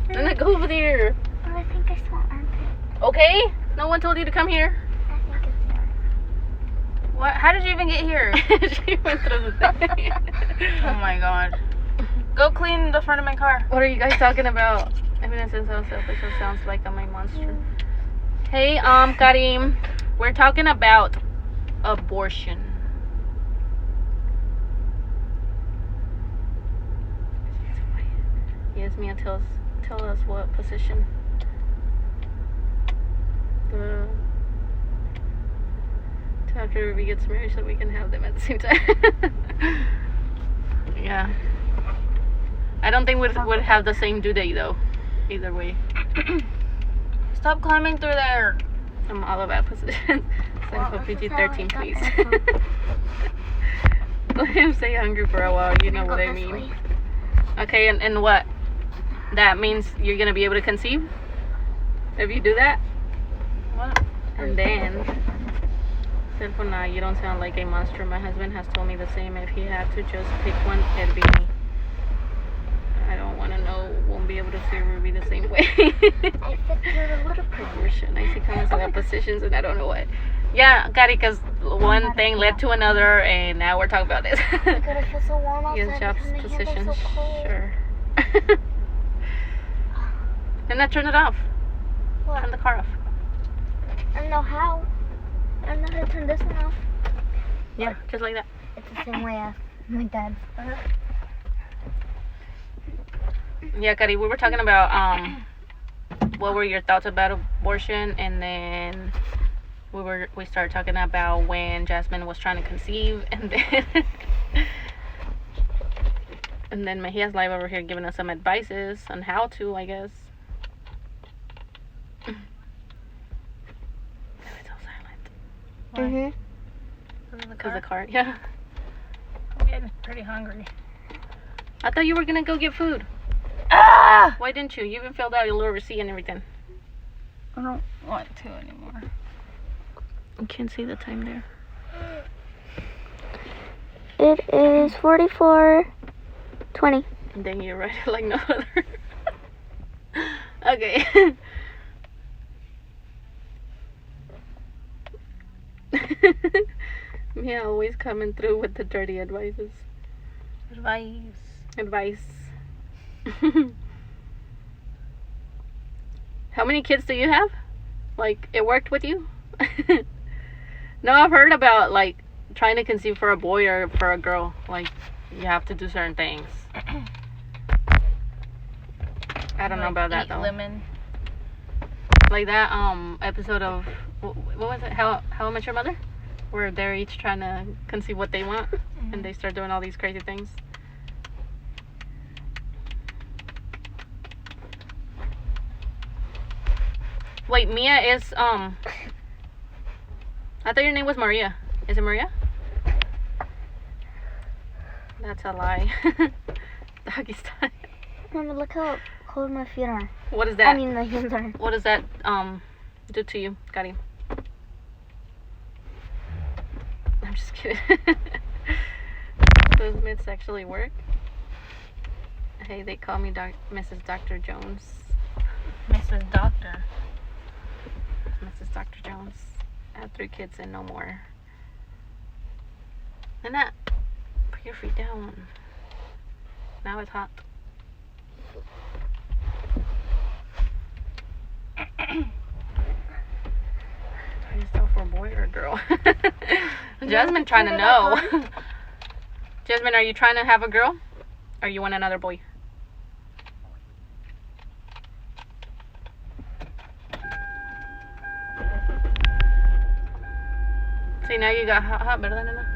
Then I go over there. Oh, I think I saw armpit. Okay? No one told you to come here. I think it's there. What? How did you even get here? She went through the thing. Oh my god. Go clean the front of my car. What are you guys talking about? Evidence is so selfish, it sounds like I'm a monster. Hey, Karim. We're talking about abortion. Yes, Mia, tell us what position. After Ruby gets married so we can have them at the same time. Yeah. I don't think we'd have the same due date though. Either way. Stop climbing through there. I'm all about positions. Send for PG-13, please. Let him stay hungry for a while, you know what I mean. Okay, and what? That means you're gonna be able to conceive? If you do that? What? And then, said for now, you don't sound like a monster. My husband has told me the same. If he had to just pick one, it'd be me. I don't want to know. Won't be able to see Ruby the same way. I fit through the little Abortion. I see comments about positions and I don't know what. Yeah, got it, because one thing led to another and now we're talking about this. God, it feels so warm outside. Yes, jobs, and the hands are positions, so cold. sure. Then I turn it off. What? Turn the car off. I don't know how. I don't know how to turn this one off. Yeah, just like that. It's the same way as my dad's. Yeah, Kari, we were talking about what were your thoughts about abortion, and then we started talking about when Jasmine was trying to conceive, and then Mejia's live over here giving us some advices on how to, I guess. It's so silent. Because the car, yeah. I'm getting pretty hungry. I thought you were gonna go get food. Ah! Why didn't you? You even filled out your little receipt and everything. I don't want to anymore. You can't see the time there. It is 44:20. Dang, you're right. Like no other. Okay. Yeah, always coming through with the dirty advices. Advice. How many kids do you have? Like, it worked with you? No, I've heard about, like, trying to conceive for a boy or for a girl. Like, you have to do certain things. I don't know about that, though. Lemon. Like that episode of, what was it? How I Met Your Mother? Where they're each trying to conceive what they want. Mm-hmm. And they start doing all these crazy things. Wait, Mia is I thought your name was Maria. Is it Maria? That's a lie. Doggy style. Mama, look how cold my feet are. What is that? I mean, my hands are. What does that do to you, Gotti? I'm just kidding. Those mitts actually work. Hey, they call me Mrs. Dr. Jones. Mrs. Doctor. Mrs. Dr. Jones. I have 3 kids and no more. Annette, put your feet down. Now it's hot. Are you still for a boy or a girl? Jasmine trying to know. Jasmine, are you trying to have a girl? Or you want another boy? See, now you got hot better than enough.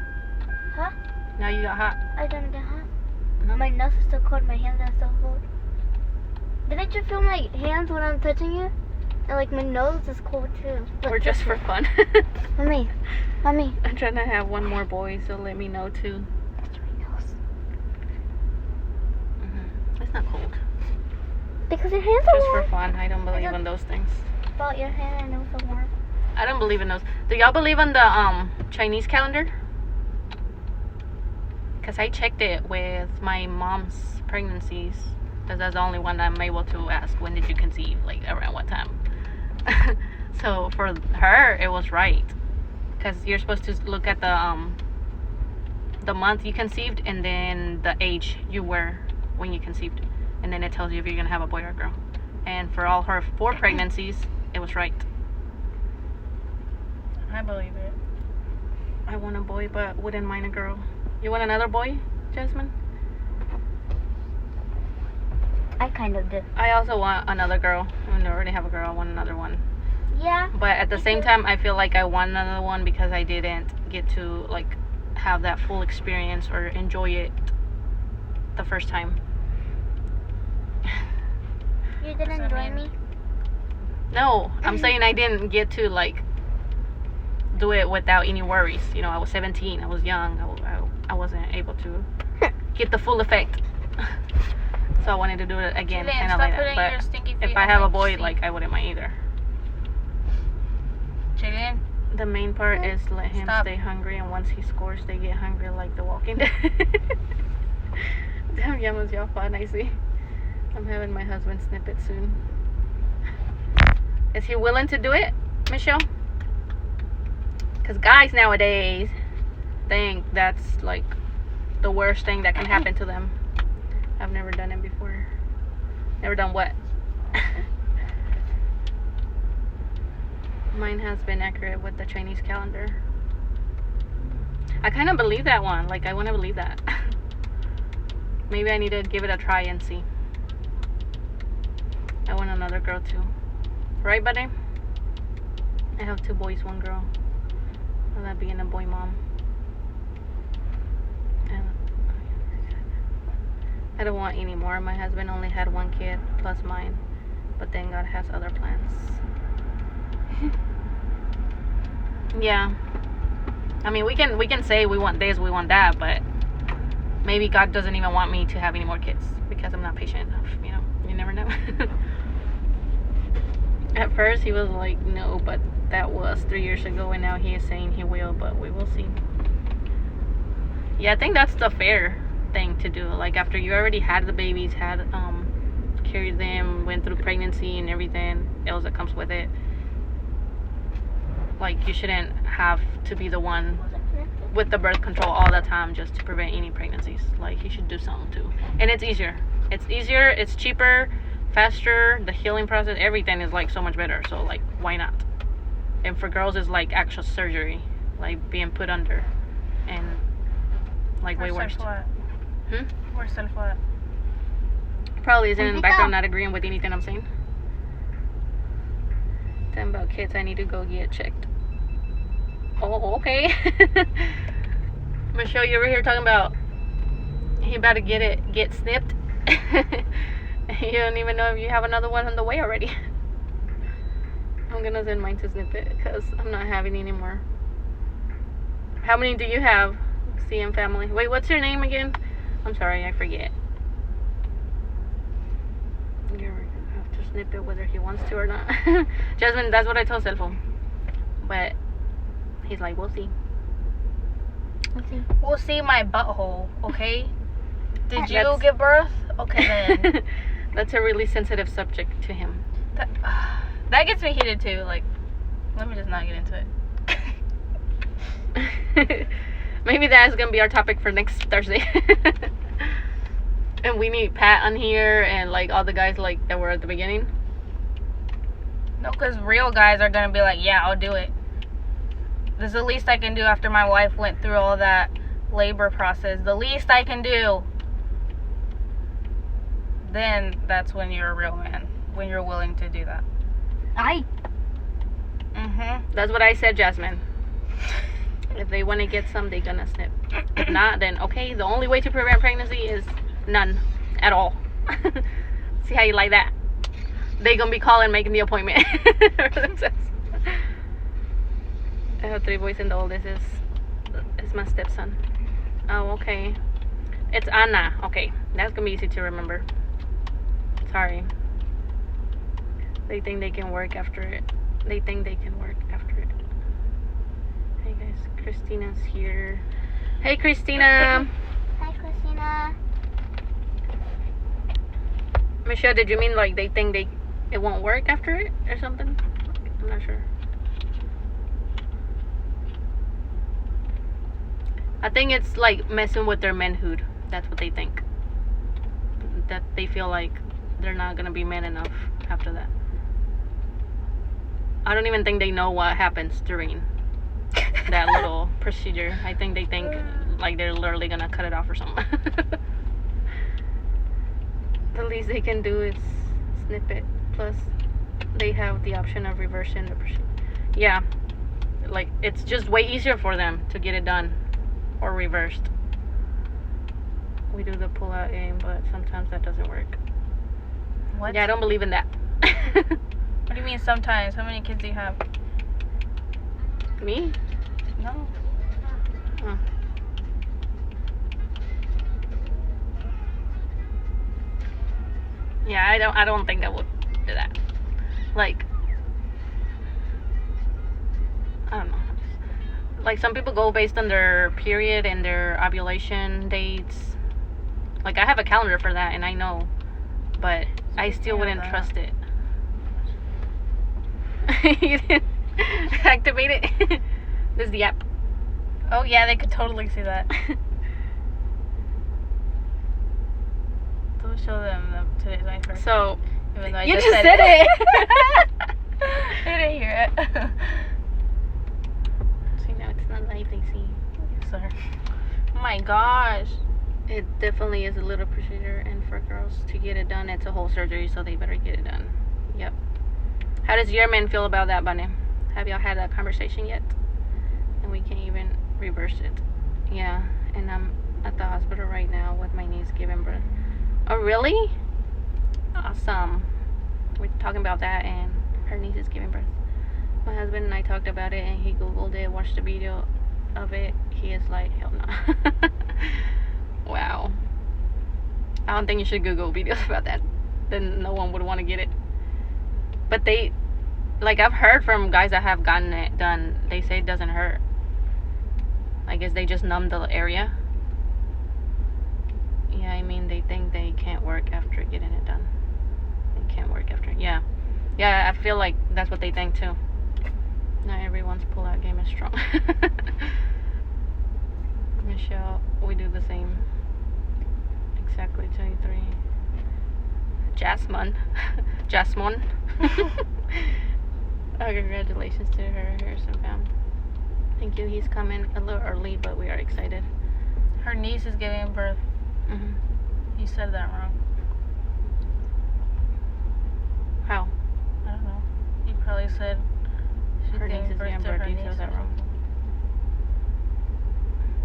Huh? Now you got hot. I don't get hot. No? My nose is still cold. My hands are still cold. Didn't you feel my hands when I'm touching you? And like my nose is cold too. Or just for fun. Mommy. Mommy. I'm trying to have one more boy, so let me know too. Touch my nose. It's not cold. Because your hands are Just warm. for fun. I don't believe don't- in those things. About your hand and nose are warm. I don't believe in those. Do y'all believe in the Chinese calendar? Because I checked it with my mom's pregnancies. Because that's the only one I'm able to ask, when did you conceive? Like, around what time? So, for her, it was right. Because you're supposed to look at the month you conceived and then the age you were when you conceived. And then it tells you if you're going to have a boy or a girl. And for all her 4 pregnancies, it was right. I believe it. I want a boy, but wouldn't mind a girl. You want another boy, Jasmine? I kind of did. I also want another girl. I already have a girl. I want another one. Yeah. But at the same time, I feel like I want another one because I didn't get to like have that full experience or enjoy it the first time. You didn't Does that enjoy mean- me? No, I'm saying I didn't get to like do it without any worries. You know, I was 17. I was young. I wasn't able to get the full effect. So I wanted to do it again, Julian, kind of stop like putting that. your But stinky feet if I on have my a boy, seat. like I wouldn't mind either. Julian, The main part is let him Stop. stay hungry, and once he scores, they get hungry like The Walking Dead. Damn, Yama's y'all fun, I see. I'm having my husband snip it soon. Is he willing to do it, Michelle? Because guys nowadays think that's like the worst thing that can happen to them. I've never done it before. Never done what? Mine has been accurate with the Chinese calendar. I kind of believe that one. Like, I want to believe that. Maybe I need to give it a try and see. I want another girl too. Right, buddy? I have 2 boys, 1 girl. I love being a boy mom. I don't want any more. My husband only had 1 kid plus mine, but then God has other plans. Yeah. I mean, we can say we want this, we want that, but maybe God doesn't even want me to have any more kids because I'm not patient enough. You know, you never know. At first, he was like, no, but that was 3 years ago, and now he is saying he will, but we will see. Yeah, I think that's the fair thing to do. Like, after you already had the babies, carried them, went through pregnancy and everything else that comes with it, like, you shouldn't have to be the one with the birth control all the time just to prevent any pregnancies. Like, you should do something too. And it's easier, it's cheaper, faster. The healing process, everything is like so much better. So like, why not? And for girls, it's like actual surgery, like being put under, and like way worse. Worse than what? Probably isn't in the background not agreeing with anything I'm saying. Talking about kids, I need to go get checked. Oh, okay. Michelle, you over here talking about he about to get snipped. You don't even know if you have another one on the way already. I'm gonna send mine to snip it because I'm not having any more. How many do you have? CM family. Wait, what's your name again? I'm sorry, I forget. You have to snip it whether he wants to or not. Jasmine, that's what I told Selfo. But he's like, we'll see. We'll see my butthole, okay? Did you That's- give birth? Okay then. That's a really sensitive subject to him. That gets me heated too. Like, let me just not get into it. Maybe that's gonna be our topic for next Thursday. And we need Pat on here and like all the guys like that were at the beginning. No, because real guys are gonna be like, yeah, I'll do it. This is the least I can do after my wife went through all that labor process. The least I can do. Then that's when you're a real man. When you're willing to do that. That's what I said, Jasmine. If they want to get some, they gonna snip. If not, then okay. The only way to prevent pregnancy is none at all. See how you like that? They gonna be calling, making the appointment. I have 3 boys and the oldest is my stepson. Oh, okay. It's Anna. Okay, that's gonna be easy to remember. Sorry. They think they can work after it. They think they can work after it. Hey guys, Christina's here. Hey Christina. Hi, Christina. Michelle, did you mean like they think it won't work after it or something? I'm not sure. I think it's like messing with their manhood. That's what they think. That they feel like they're not gonna be man enough after that. I don't even think they know what happens during that little procedure. I think they think like they're literally gonna cut it off or something. The least they can do is snip it. Plus, they have the option of reversing the procedure. Yeah, like it's just way easier for them to get it done or reversed. We do the pull-out aim, but sometimes that doesn't work. What? Yeah, I don't believe in that. What do you mean sometimes? How many kids do you have? Me? No. Oh. Yeah, I don't think that would do that. Like, I don't know. Like some people go based on their period and their ovulation dates. Like I have a calendar for that and I know, but I still wouldn't trust it. You didn't activate it? This is the app. Oh yeah, they could totally see that. Don't show them today's my first. So, Even though I you just just said said I didn't hear it. See, now it's not live, they see. Sorry. Oh my gosh. It definitely is a little procedure, and for girls to get it done, it's a whole surgery, so they better get it done. Yep. How does your man feel about that, Bunny? Have y'all had that conversation yet? And we can't even reverse it. Yeah, and I'm at the hospital right now with my niece giving birth. Oh, really? Awesome. We're talking about that, and her niece is giving birth. My husband and I talked about it, and he Googled it, watched the video of it. He is like, hell no. Wow. I don't think you should Google videos about that. Then no one would want to get it. But they, like I've heard from guys that have gotten it done, they say it doesn't hurt. I guess they just numb the area. Yeah, I mean, they think they can't work after getting it done. They can't work after, yeah. Yeah, I feel like that's what they think too. Not everyone's pull-out game is strong. Michelle, we do the same. Exactly 23. Jasmine. Jasmine. Congratulations to her, Harrison fam. Thank you. He's coming a little early, but we are excited. Her niece is giving birth. Mm-hmm. You said that wrong. How? I don't know. You probably said she's Her niece giving is birth giving to birth. her You niece said that or wrong.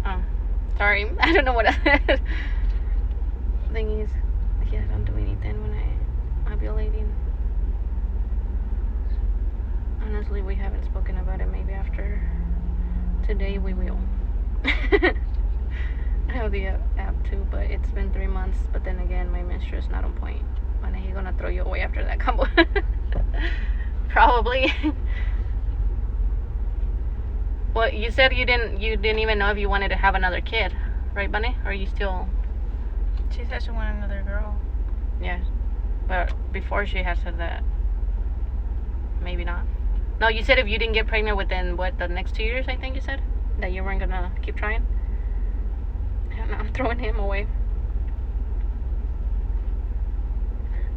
something. Oh, sorry. I don't know what I said. Thing is, yeah, I don't do anything when I'm ovulating. Honestly, we haven't spoken about it. Maybe after today we will. the app too, but it's been 3 months. But then again, my menstrual is not on point. When are you gonna throw you away after that combo? Probably. Well, you said you didn't even know if you wanted to have another kid, right, Bunny? Or are you still? She said she wanted another girl. Yeah, but before she had said that, maybe not. No, you said if you didn't get pregnant within the next 2 years, I think you said that you weren't gonna keep trying. I don't know. I'm throwing him away.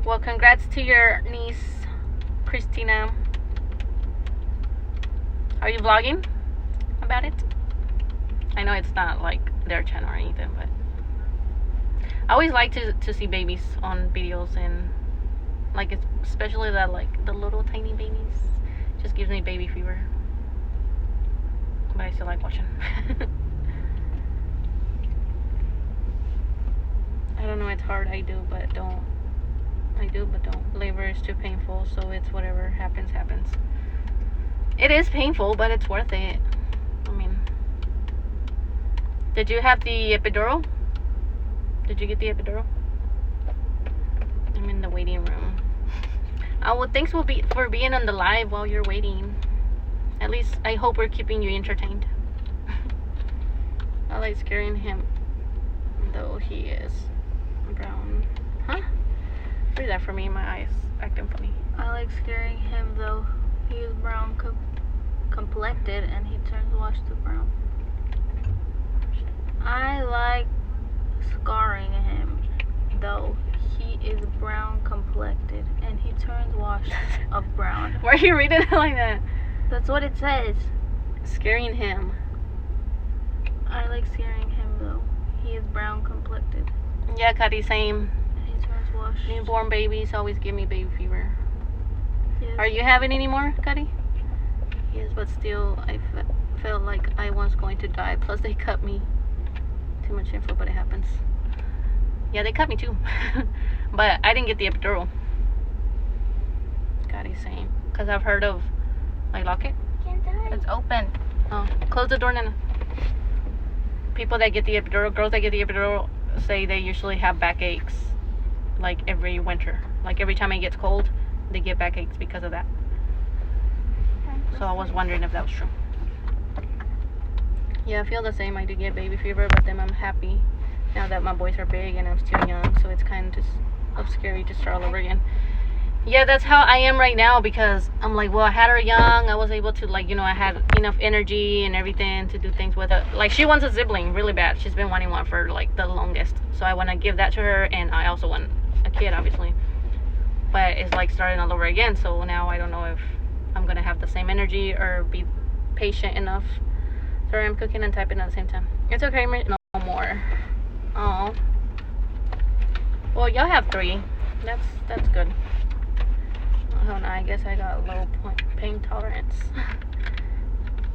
Well, congrats to your niece, Christina. Are you vlogging about it? I know it's not like their channel or anything, but I always like to see babies on videos, and like especially the little tiny babies. Just gives me baby fever. But I still like watching. I don't know, it's hard. I do, but don't. Labor is too painful, so it's whatever happens, happens. It is painful, but it's worth it. I mean, did you have the epidural? Did you get the epidural? I'm in the waiting room. Well, thanks for being on the live while you're waiting. At least I hope we're keeping you entertained. I like scaring him, though he is brown. Huh? Read that for me. My eyes acting funny. I like scaring him, though he is brown complected and he turns wash to brown. I like scarring him, though he is brown complected and he turns wash of brown. Why are you reading it like that? That's what it says. Scaring him. I like scaring him, though he is brown complected. Yeah, Cuddy, same. And he turns wash. Newborn babies always give me baby fever. Yes. Are you having any more, Cuddy? Yes, but still, I felt like I was going to die. Plus, they cut me. Too much info, but it happens. Yeah, they cut me too. But I didn't get the epidural. Cuddy, same. Because I've heard of... Like, lock it? It's open. Oh, close the door, Nana. People that get the epidural, girls that get the epidural, say they usually have backaches. Like every winter. Like every time it gets cold, they get backaches because of that. So I was wondering if that was true. Yeah, I feel the same. I do get baby fever, but then I'm happy now that my boys are big and I'm still young. So it's kind of just scary to start all over again. Yeah, that's how I am right now, because I'm like, well, I had her young. I was able to, like, you know, I had enough energy and everything to do things with her. Like, she wants a sibling really bad. She's been wanting one for, like, the longest. So I want to give that to her, and I also want a kid, obviously. But it's, like, starting all over again. So now I don't know if I'm going to have the same energy or be patient enough. Sorry, I'm cooking and typing at the same time. It's okay, no more. Oh. Well, y'all have 3. That's good. Oh no, I guess I got low pain tolerance.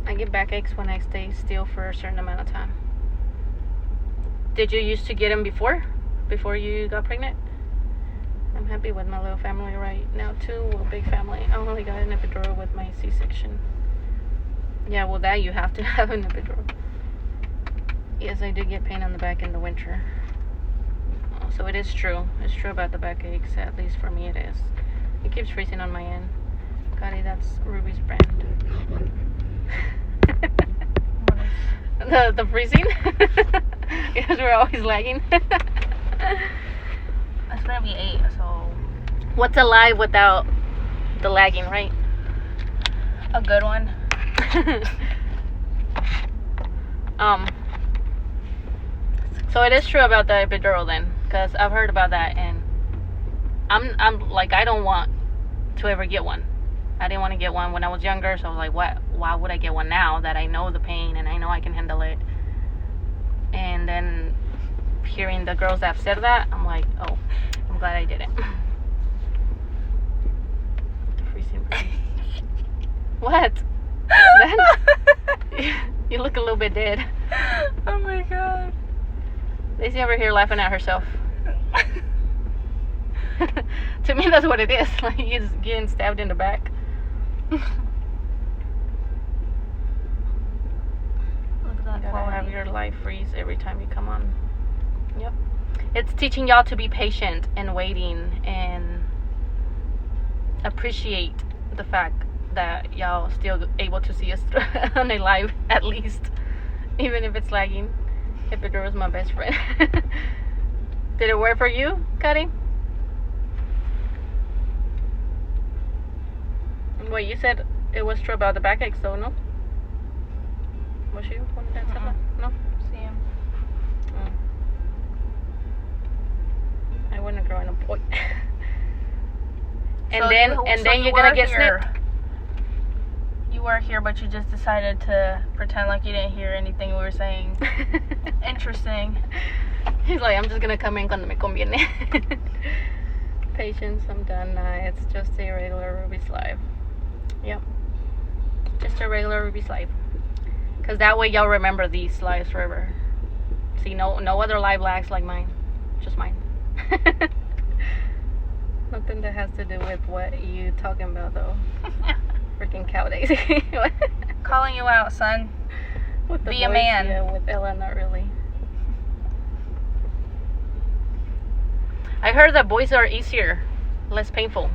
I get backaches when I stay still for a certain amount of time. Did you used to get them before you got pregnant? I'm happy with my little family right now too. We're a big family. I only got an epidural with my C-section. Yeah, well, that you have to have an epidural. Yes, I do get pain on the back in the winter. Oh, so it is true. It's true about the backaches. At least for me, it is. It keeps freezing on my end. Gotti, that's Ruby's brand. the freezing? Because we're always lagging. It's gonna be 8, so... What's alive without the lagging, right? A good one. So it is true about the epidural then, because I've heard about that, and I'm like, I don't want to ever get one. I didn't want to get one when I was younger, so I was like, why would I get one now that I know the pain and I know I can handle it? And then hearing the girls that have said that, I'm like, oh, I'm glad I did it. Freezing. What? You look a little bit dead. Oh my god. Daisy over here laughing at herself. To me, that's what it is. Like, he's getting stabbed in the back. Look at that You gotta quality. have your life freeze every time you come on. It's teaching y'all to be patient and waiting and appreciate the fact that y'all still able to see us on a live, at least, even if it's lagging. Epidural is my best friend. Did it work for you, Cuddy? Wait, you said it was true about the backaches, though, no? Was you one that said that? No? See him. Oh. I wasn't growing a boy. And So then you're gonna were get here. snipped. You were here, but you just decided to pretend like you didn't hear anything we were saying. Interesting. He's like, I'm just gonna come in cuando me conviene. Patience, I'm done. It's just a regular Ruby's live. Yep. Just a regular Ruby's live. Because that way y'all remember these lives forever. See, no other live lags like mine. Just mine. Nothing that has to do with what you talking about, though. Freaking cow daisy. Calling you out, son. With the Be a boys, man. Yeah, with Ella, not really. I heard that boys are easier, less painful,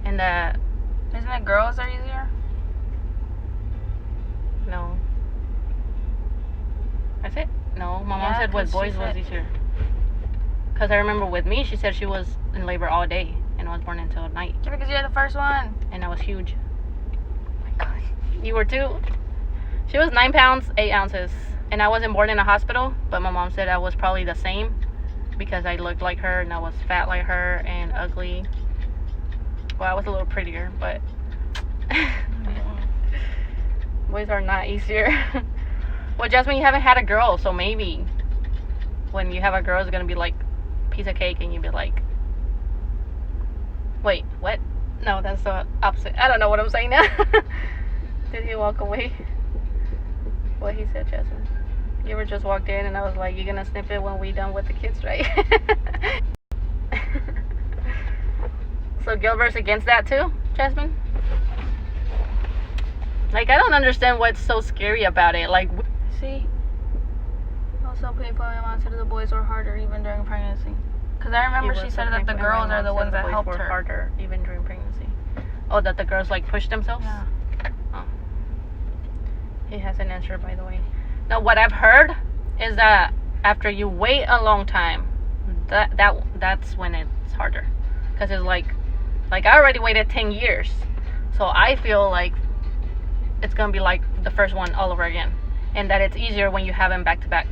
and that Isn't it girls are easier? no. That's it. No, my mom Yeah, said with 'cause she boys was said- easier. Cause I remember with me, she said she was in labor all day and I was born until night, Yeah, because you're the first one. and I was huge. Oh my god. You were too. She was 9 pounds 8 ounces, and I wasn't born in a hospital. But my mom said I was probably the same because I looked like her and I was fat like her and ugly. Well, I was a little prettier, but boys are not easier. Well, Jasmine, you haven't had a girl, so maybe when you have a girl, it's gonna be like piece of cake, and you'll be like, wait, what? No, that's the opposite. I don't know what I'm saying now. Did he walk away? What he said, Jasmine? You were just walked in, and I was like, you're gonna snip it when we done with the kids, right? So Gilbert's against that too, Jasmine? Like, I don't understand what's so scary about it. Like, See? Also painful. My mom said the boys were harder even during pregnancy. Because I remember she said that the girls are the ones that helped were her. harder even during pregnancy. Oh, that the girls like pushed themselves? Yeah. Oh. He has an answer, by the way. Now, what I've heard is that after you wait a long time, that's when it's harder. Because it's like I already waited 10 years. So I feel like it's going to be like the first one all over again. And that it's easier when you have them back to back.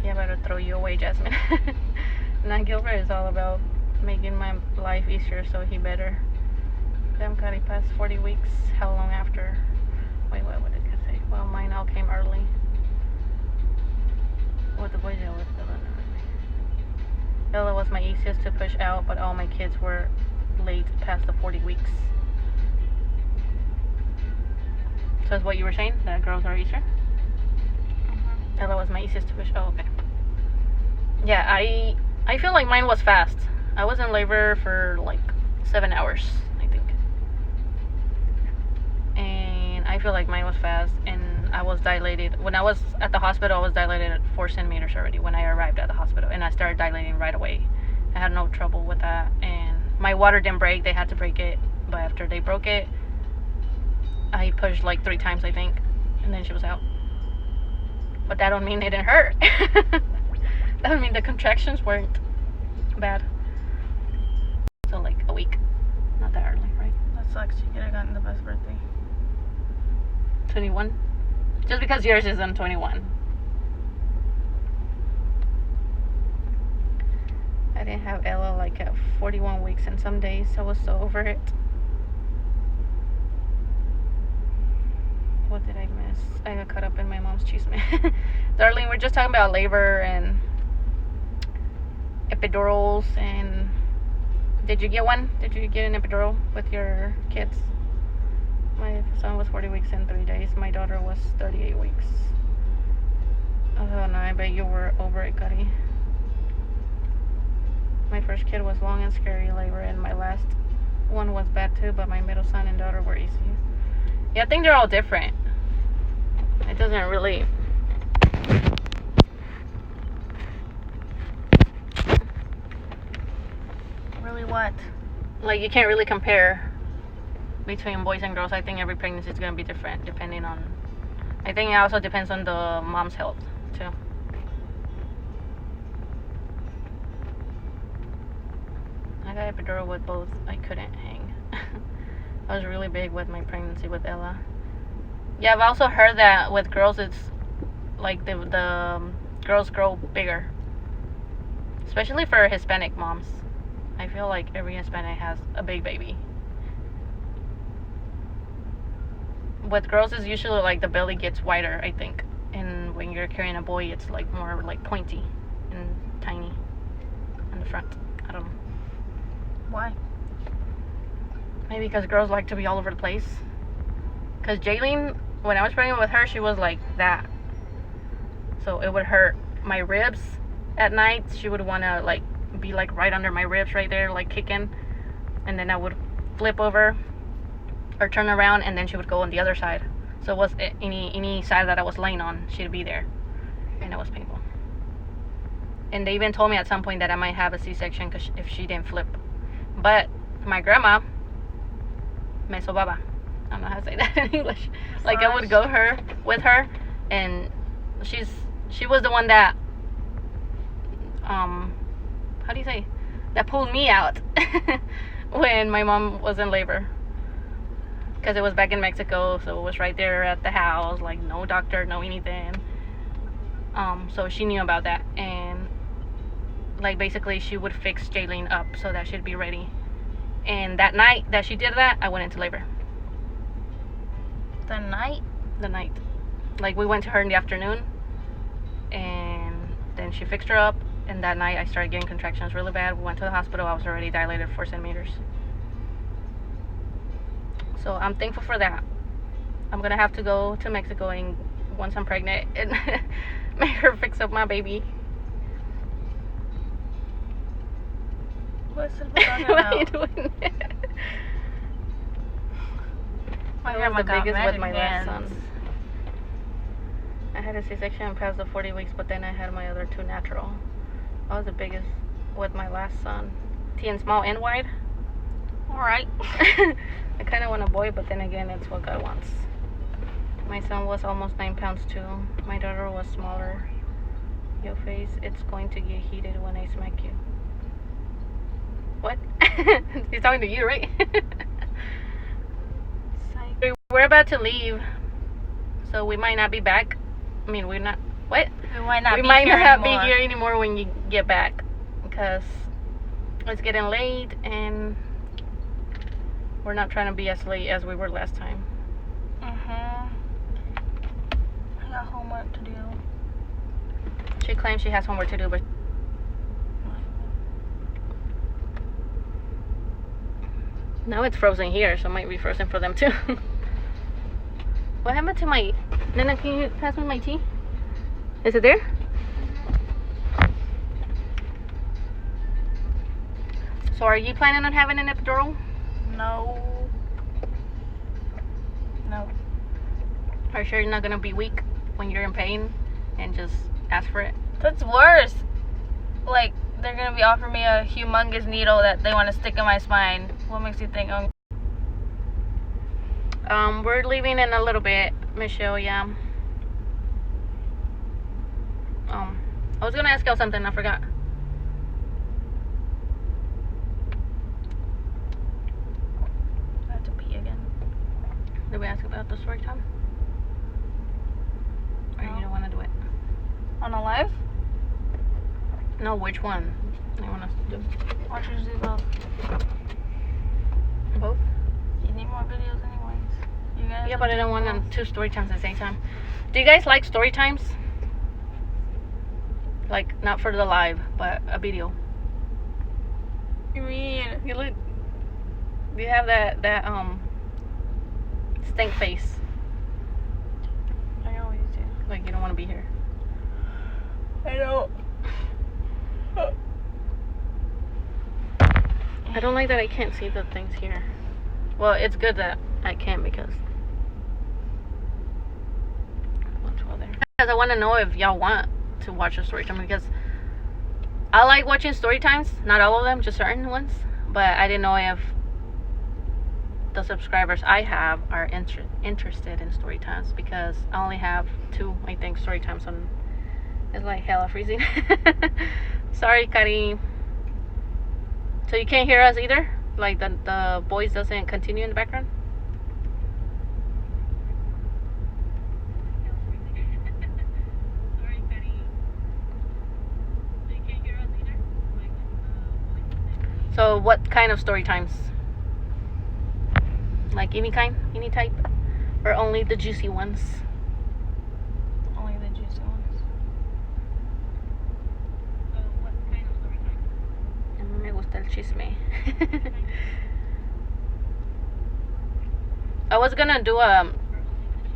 Yeah, better throw you away, Jasmine. Now Gilbert is all about making my life easier, so he better. Damn, God, he passed 40 weeks. How long after? Wait, what did I say? Well, mine all came early. What the boys deal with Ella? Ella was my easiest to push out, but all my kids were late past the 40 weeks. So that's what you were saying? That girls are easier? Ella was my easiest to push. Oh, okay. Yeah, I feel like mine was fast. I was in labor for like 7 hours, I think. And I feel like mine was fast, and I was dilated. When I was at the hospital, I was dilated at 4 centimeters already when I arrived at the hospital, and I started dilating right away. I had no trouble with that, and my water didn't break. They had to break it, but after they broke it, I pushed like 3 times, I think, and then she was out. But that don't mean it didn't hurt. That don't mean the contractions weren't bad. So like a week, not that early, right? That sucks. You could have gotten the best birthday. 21? Just because yours is on 21. I didn't have Ella like at 41 weeks, and some days I was so over it. What did I miss? I got caught up in my mom's cheese man. Darling, we're just talking about labor and epidurals. And did you get one? Did you get an epidural with your kids? My son was 40 weeks and 3 days. My daughter was 38 weeks. Oh no, I bet you were over it, Cuddy. My first kid was long and scary labor, and my last one was bad too, but my middle son and daughter were easy. Yeah, I think they're all different. It doesn't really... What? Like, you can't really compare between boys and girls. I think every pregnancy is going to be different depending on... I think it also depends on the mom's health, too. I got epidural with both. I couldn't hang. I was really big with my pregnancy with Ella. Yeah, I've also heard that with girls, it's like the girls grow bigger. Especially for Hispanic moms. I feel like every Hispanic has a big baby. With girls, it's usually like the belly gets wider, I think. And when you're carrying a boy, it's like more like pointy and tiny in the front. I don't know. Why? Maybe because girls like to be all over the place. Because Jaylene, when I was pregnant with her, she was like that. So it would hurt my ribs at night. She would want to like be like right under my ribs right there, like kicking. And then I would flip over or turn around, and then she would go on the other side. So it was any side that I was laying on, she'd be there. And it was painful. And they even told me at some point that I might have a C-section if she didn't flip. But my grandma, me sobaba. I don't know how to say that in English. Like, I would go with her, and she was the one that how do you say, that pulled me out when my mom was in labor, because it was back in Mexico, so it was right there at the house, like no doctor, no anything. So she knew about that, and like basically she would fix Jaylene up so that she'd be ready. And that night that she did that, I went into labor. The night? The night. Like, we went to her in the afternoon, and then she fixed her up, and that night I started getting contractions really bad. We went to the hospital. I was already dilated 4 centimeters. So I'm thankful for that. I'm gonna have to go to Mexico and once I'm pregnant and make her fix up my baby. What's it talking What about? are you doing? My I grandma was the got biggest with my magic last son. hands. I had a C-section past the 40 weeks, but then I had my other 2 natural. I was the biggest with my last son. T and small and wide. Alright. I kind of want a boy, but then again, it's what God wants. My son was almost 9 pounds too. My daughter was smaller. Your face, it's going to get heated when I smack you. What? He's talking to you, right? We're about to leave, so we might not be back. I mean, we're not. What? We might not We be might here not be anymore. here anymore when you get back, because it's getting late and we're not trying to be as late as we were last time. I got homework to do. She claims she has homework to do, but now it's frozen here, so it might be frozen for them too. What happened to my... Nana, can you pass me my tea? Is it there? So are you planning on having an epidural? No. No. Are you sure you're not going to be weak when you're in pain and just ask for it? That's worse. Like, they're gonna be offering me a humongous needle that they want to stick in my spine. What makes you think I'm... We're leaving in a little bit, Michelle, yeah. I was gonna ask y'all something, I forgot. I have to pee again. Did we ask about the story time? Or No. you don't want to do it? On a live? No, which one? I want us to do Watch us do both. both. You need more videos anyways. You guys Yeah, but I don't want them 2 story times at the same time. Do you guys like story times? Like, not for the live, but a video. You mean? You look. You have that stink face. I always do. Like you don't want to be here. I don't. I don't like that I can't see the things here. Well, it's good that I can because I want to know if y'all want to watch a story time, because I like watching story times. Not all of them, just certain ones. but I didn't know if the subscribers I have are interested in story times, because I only have 2, I think, story times on. It's like hella freezing. Sorry, Kari. So you can't hear us either? Like the voice doesn't continue in the background? So what kind of story times? Like any kind? Any type? Or only the juicy ones? Only the juicy ones. So what kind of story time? Me gusta el chisme. I was gonna do a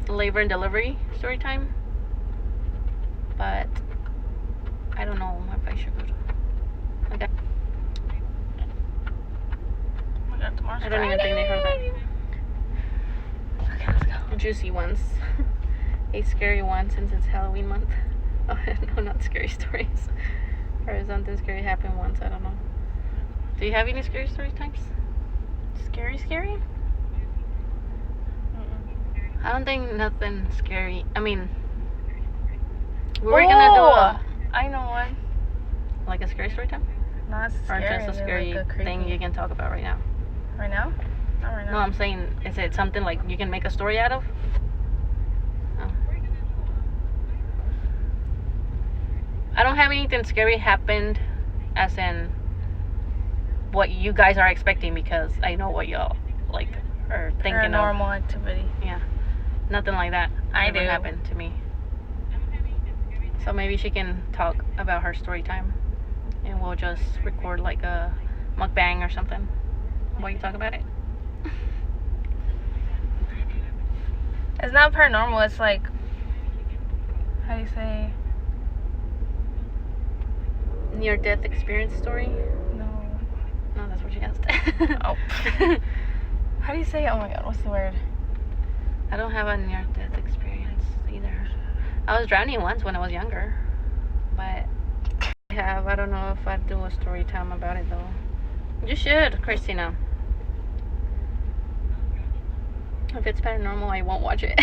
labor and delivery story time, but I don't know if I should. Okay. Oh my God, tomorrow's I don't even think they heard that. Okay, let's go. Juicy ones. A scary one since it's Halloween month. Oh no, not scary stories. Or something scary happened once, I don't know. Do you have any scary story times? Scary? I don't think nothing scary. I mean, we were gonna do a, I know one. like a scary story time? Not Or scary. just a scary like a creepy. thing you can talk about right now? Right now? Not right now. No, I'm saying, is it something like you can make a story out of? Oh. I don't have anything scary happened as in what you guys are expecting, because I know what y'all like are thinking of. Paranormal activity. Yeah. Nothing like that I ever do. happened to me. So maybe she can talk about her story time, and we'll just record like a mukbang or something while you talk about it. It's not paranormal. It's like, how do you say? Near-death experience story? No. No, that's what she asked. Oh. How do you say? Oh my God, what's the word? I don't have a near-death experience either. I was drowning once when I was younger, but I don't know if I'd do a story time about it though. You should, Christina. If it's paranormal, I won't watch it.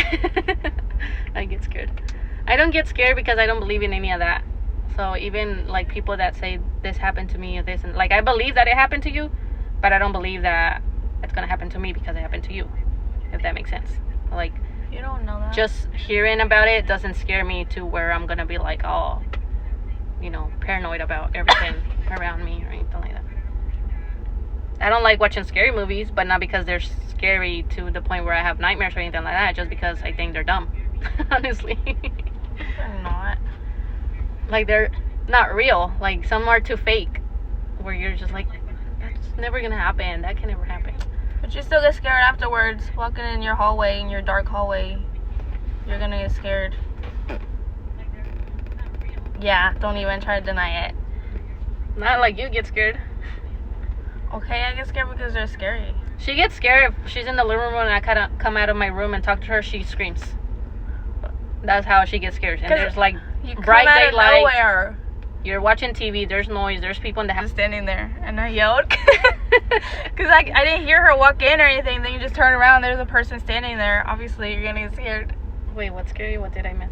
I get scared. I don't get scared because I don't believe in any of that. So even like people that say this happened to me or this, and like I believe that it happened to you, but I don't believe that it's gonna happen to me because it happened to you. If that makes sense. Like, You don't know that. just hearing about it doesn't scare me to where I'm gonna be like, oh, you know, paranoid about everything around me or anything like that. I don't like watching scary movies, but not because they're scary to the point where I have nightmares or anything like that, just because I think they're dumb. Honestly. They're not. Like, they're not real. Like, some are too fake, where you're just like, that's never gonna happen. That can never happen. But you still get scared afterwards. Walking in your hallway, in your dark hallway, you're gonna get scared. Yeah, don't even try to deny it. Not like you get scared. Okay, I get scared because they're scary. She gets scared if she's in the living room and I kind of come out of my room and talk to her. She screams. That's how she gets scared. And 'Cause there's like You bright come out of daylight. nowhere. You're watching TV. There's noise. There's people in the house. Just standing there, and I yelled because I didn't hear her walk in or anything. Then you just turn around, there's a person standing there. Obviously, you're gonna get scared. Wait, what's scary? What did I miss?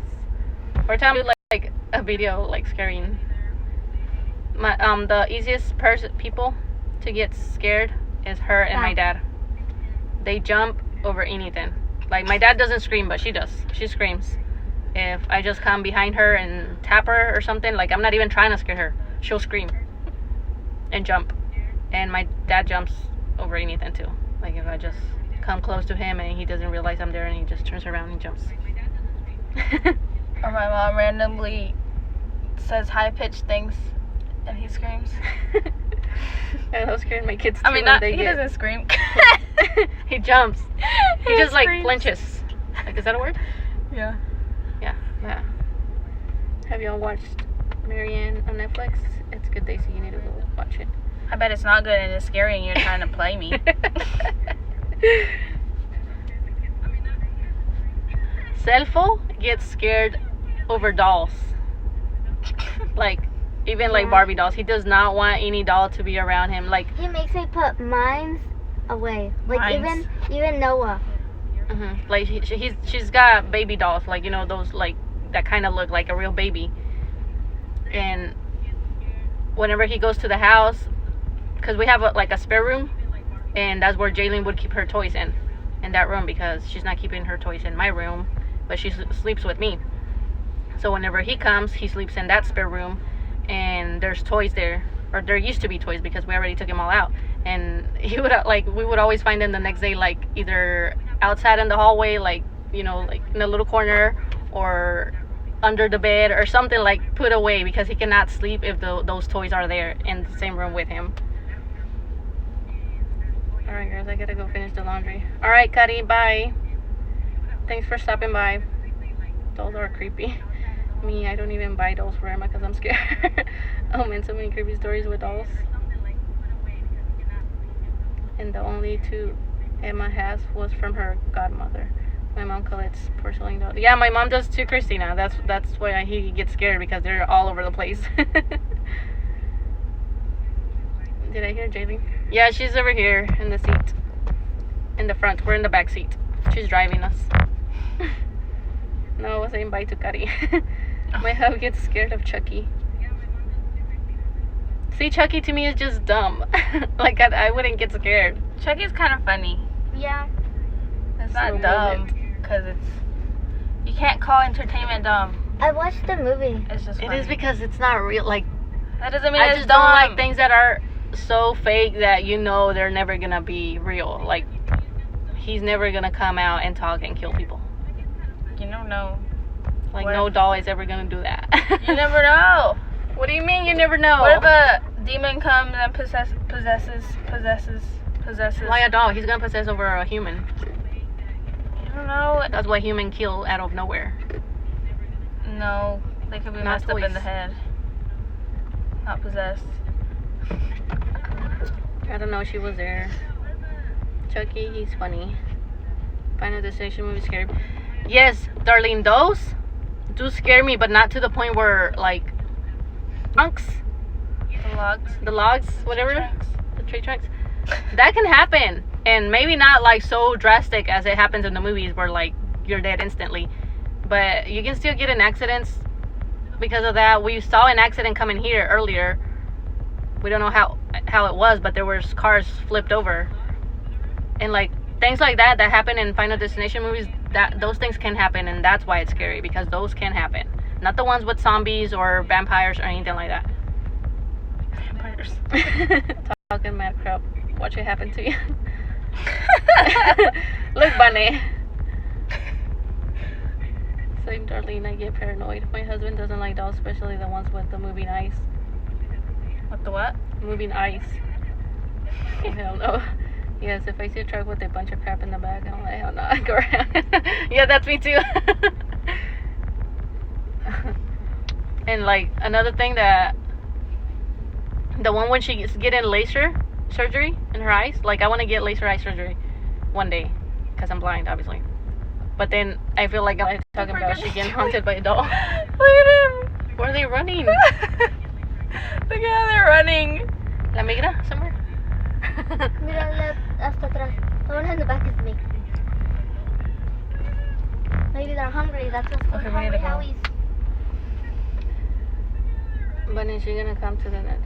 Or time to do like a video like scaring. My the easiest people to get scared is her and my dad. They jump over anything. Like my dad doesn't scream, but she does. She screams. If I just come behind her and tap her or something, like I'm not even trying to scare her, she'll scream and jump. And my dad jumps over anything too. Like if I just come close to him and he doesn't realize I'm there and he just turns around and jumps. Or my mom randomly says high-pitched things, and he screams. I love scaring my kids too. I mean, he doesn't scream. He jumps. He just like screams. flinches. Like, is that a word? Yeah. Yeah. Have y'all watched Marianne on Netflix? It's good, Daisy. You need to go watch it. I bet it's not good and it's scary and you're trying to play me. Selfo gets scared over dolls. Like, Even like Yeah. Barbie dolls, he does not want any doll to be around him. Like, He makes me put mines away. Like Mines. even Noah. like she's got baby dolls, like, you know, those like that kind of look like a real baby. And whenever he goes to the house, because we have like a spare room, and that's where Jaylin would keep her toys in that room, because she's not keeping her toys in my room, but she sleeps with me. So whenever he comes, he sleeps in that spare room, and there's toys there, or there used to be toys, because we already took them all out. And he would we would always find them the next day, like either outside in the hallway, like, you know, like in a little corner, or under the bed or something, like put away, because he cannot sleep if those toys are there in the same room with him. All right, guys, I gotta go finish the laundry. All right, Cuddy, bye. Thanks for stopping by. Dolls are creepy. Me, I don't even buy dolls for Emma because I'm scared. Oh man, so many creepy stories with dolls. And the only two Emma has was from her godmother. My mom collects porcelain dolls. Yeah, my mom does too, Christina. That's why he gets scared, because they're all over the place. Did I hear Jaylin? Yeah, she's over here in the seat. In the front. We're in the back seat. She's driving us. No, I was saying bye to Cuddy. My hub gets scared of Chucky. See, Chucky to me is just dumb. Like, I wouldn't get scared. Chucky's kind of funny. Yeah. It's not Slow dumb, movement. because you can't call entertainment dumb. I watched the movie. It's just It funny. is because it's not real. Like, That doesn't mean I it's just dumb. don't like things that are so fake that you know they're never gonna be real. Like, he's never gonna come out and talk and kill people. You never know. Like, What no if- doll is ever gonna do that. You never know. What do you mean you never know? What if a demon comes and possesses? Why a doll? He's gonna possess over a human. I don't know. That's why human kill out of nowhere. No, they could be Not messed up in toys. the head. Not possessed. I don't know, she was there. Chucky, he's funny. Final Destination movie scary. Yes, Darlene, those do scare me, but not to the point where, like, trunks, The logs. whatever, Trunks. the tree trunks. That can happen, and maybe not like so drastic as it happens in the movies, where like you're dead instantly. But you can still get in accidents because of that. We saw an accident coming here earlier. We don't know how it was, but there was cars flipped over, and like things like that happen in Final Destination movies. That those things can happen, and that's why it's scary, because those can happen. Not the ones with zombies or vampires or anything like that. Vampires. Talking mad crap. Watch it happen to you. Look, Bunny. Same, Darlene, I get paranoid. My husband doesn't like dolls, especially the ones with the moving eyes. What the what? Moving eyes. Oh, hell no. Yes, if I see a truck with a bunch of crap in the back, I'm like, hell no, I go around. Yeah, that's me too. And like another thing, that the one when she's getting laser surgery in her eyes, like I want to get laser eye surgery one day, because I'm blind, obviously. But then I feel like I'm talking about she getting haunted by a doll. Look at him. Where are they running? Look at how they're running. La migra somewhere. Mira, hasta atrás. The one in the back is me. Maybe they're hungry. That's what's called Okay, we need to hungry go. howies. But is she gonna come to the net?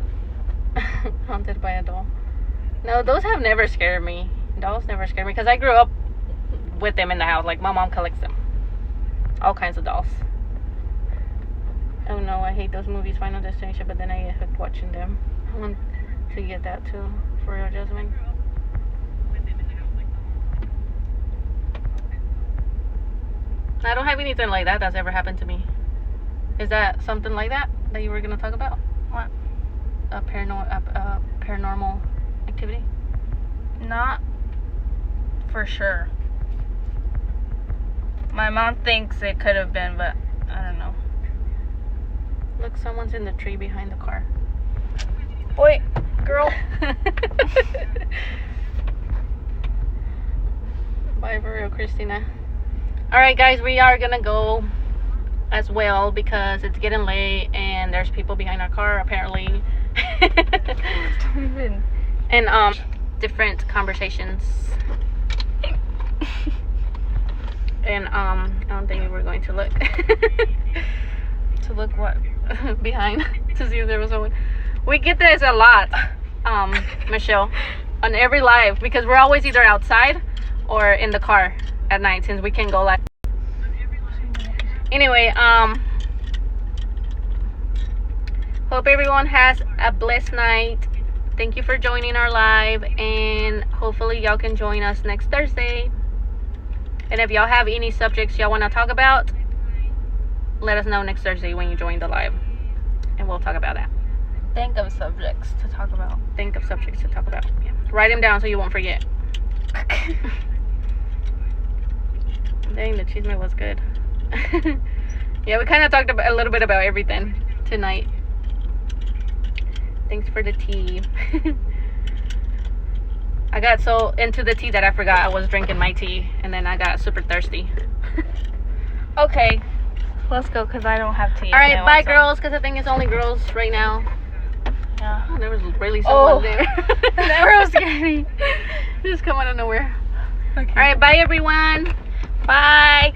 Haunted by a doll? No, those have never scared me. Dolls never scared me, because I grew up with them in the house. Like, my mom collects them. All kinds of dolls. Oh no, I hate those movies, Final Destination, but then I get hooked watching them. I want to get that too, for real, Jasmine. I don't have anything like that that's ever happened to me. Is that something like that you were gonna talk about? What? A paranormal activity? Not for sure. My mom thinks it could have been, but I don't know. Look, someone's in the tree behind the car. Boy, girl. Bye for real, Christina. Alright guys, we are gonna go as well because it's getting late and there's people behind our car apparently. Don't even. And different conversations. And I don't think we were going to look To look what? behind to see if there was someone. We get this a lot, Michelle, on every live because we're always either outside or in the car at night since we can go live. Anyway, hope everyone has a blessed night. Thank you for joining our live, and hopefully y'all can join us next Thursday. And if y'all have any subjects y'all want to talk about, let us know next Thursday when you join the live, and we'll talk about that. Think of subjects to talk about. Think of subjects to talk about. Yeah. Write them down so you won't forget. Dang, the cheese meat was good. Yeah, we kind of talked about a little bit about everything tonight. Thanks for the tea. I got so into the tea that I forgot I was drinking my tea, and then I got super thirsty. Okay, let's go because I don't have tea. All right, bye, girls, because I think it's only girls right now. Yeah. Oh, there was really someone there. That was scary. Just come out of nowhere. Okay. All right, bye, everyone. Bye.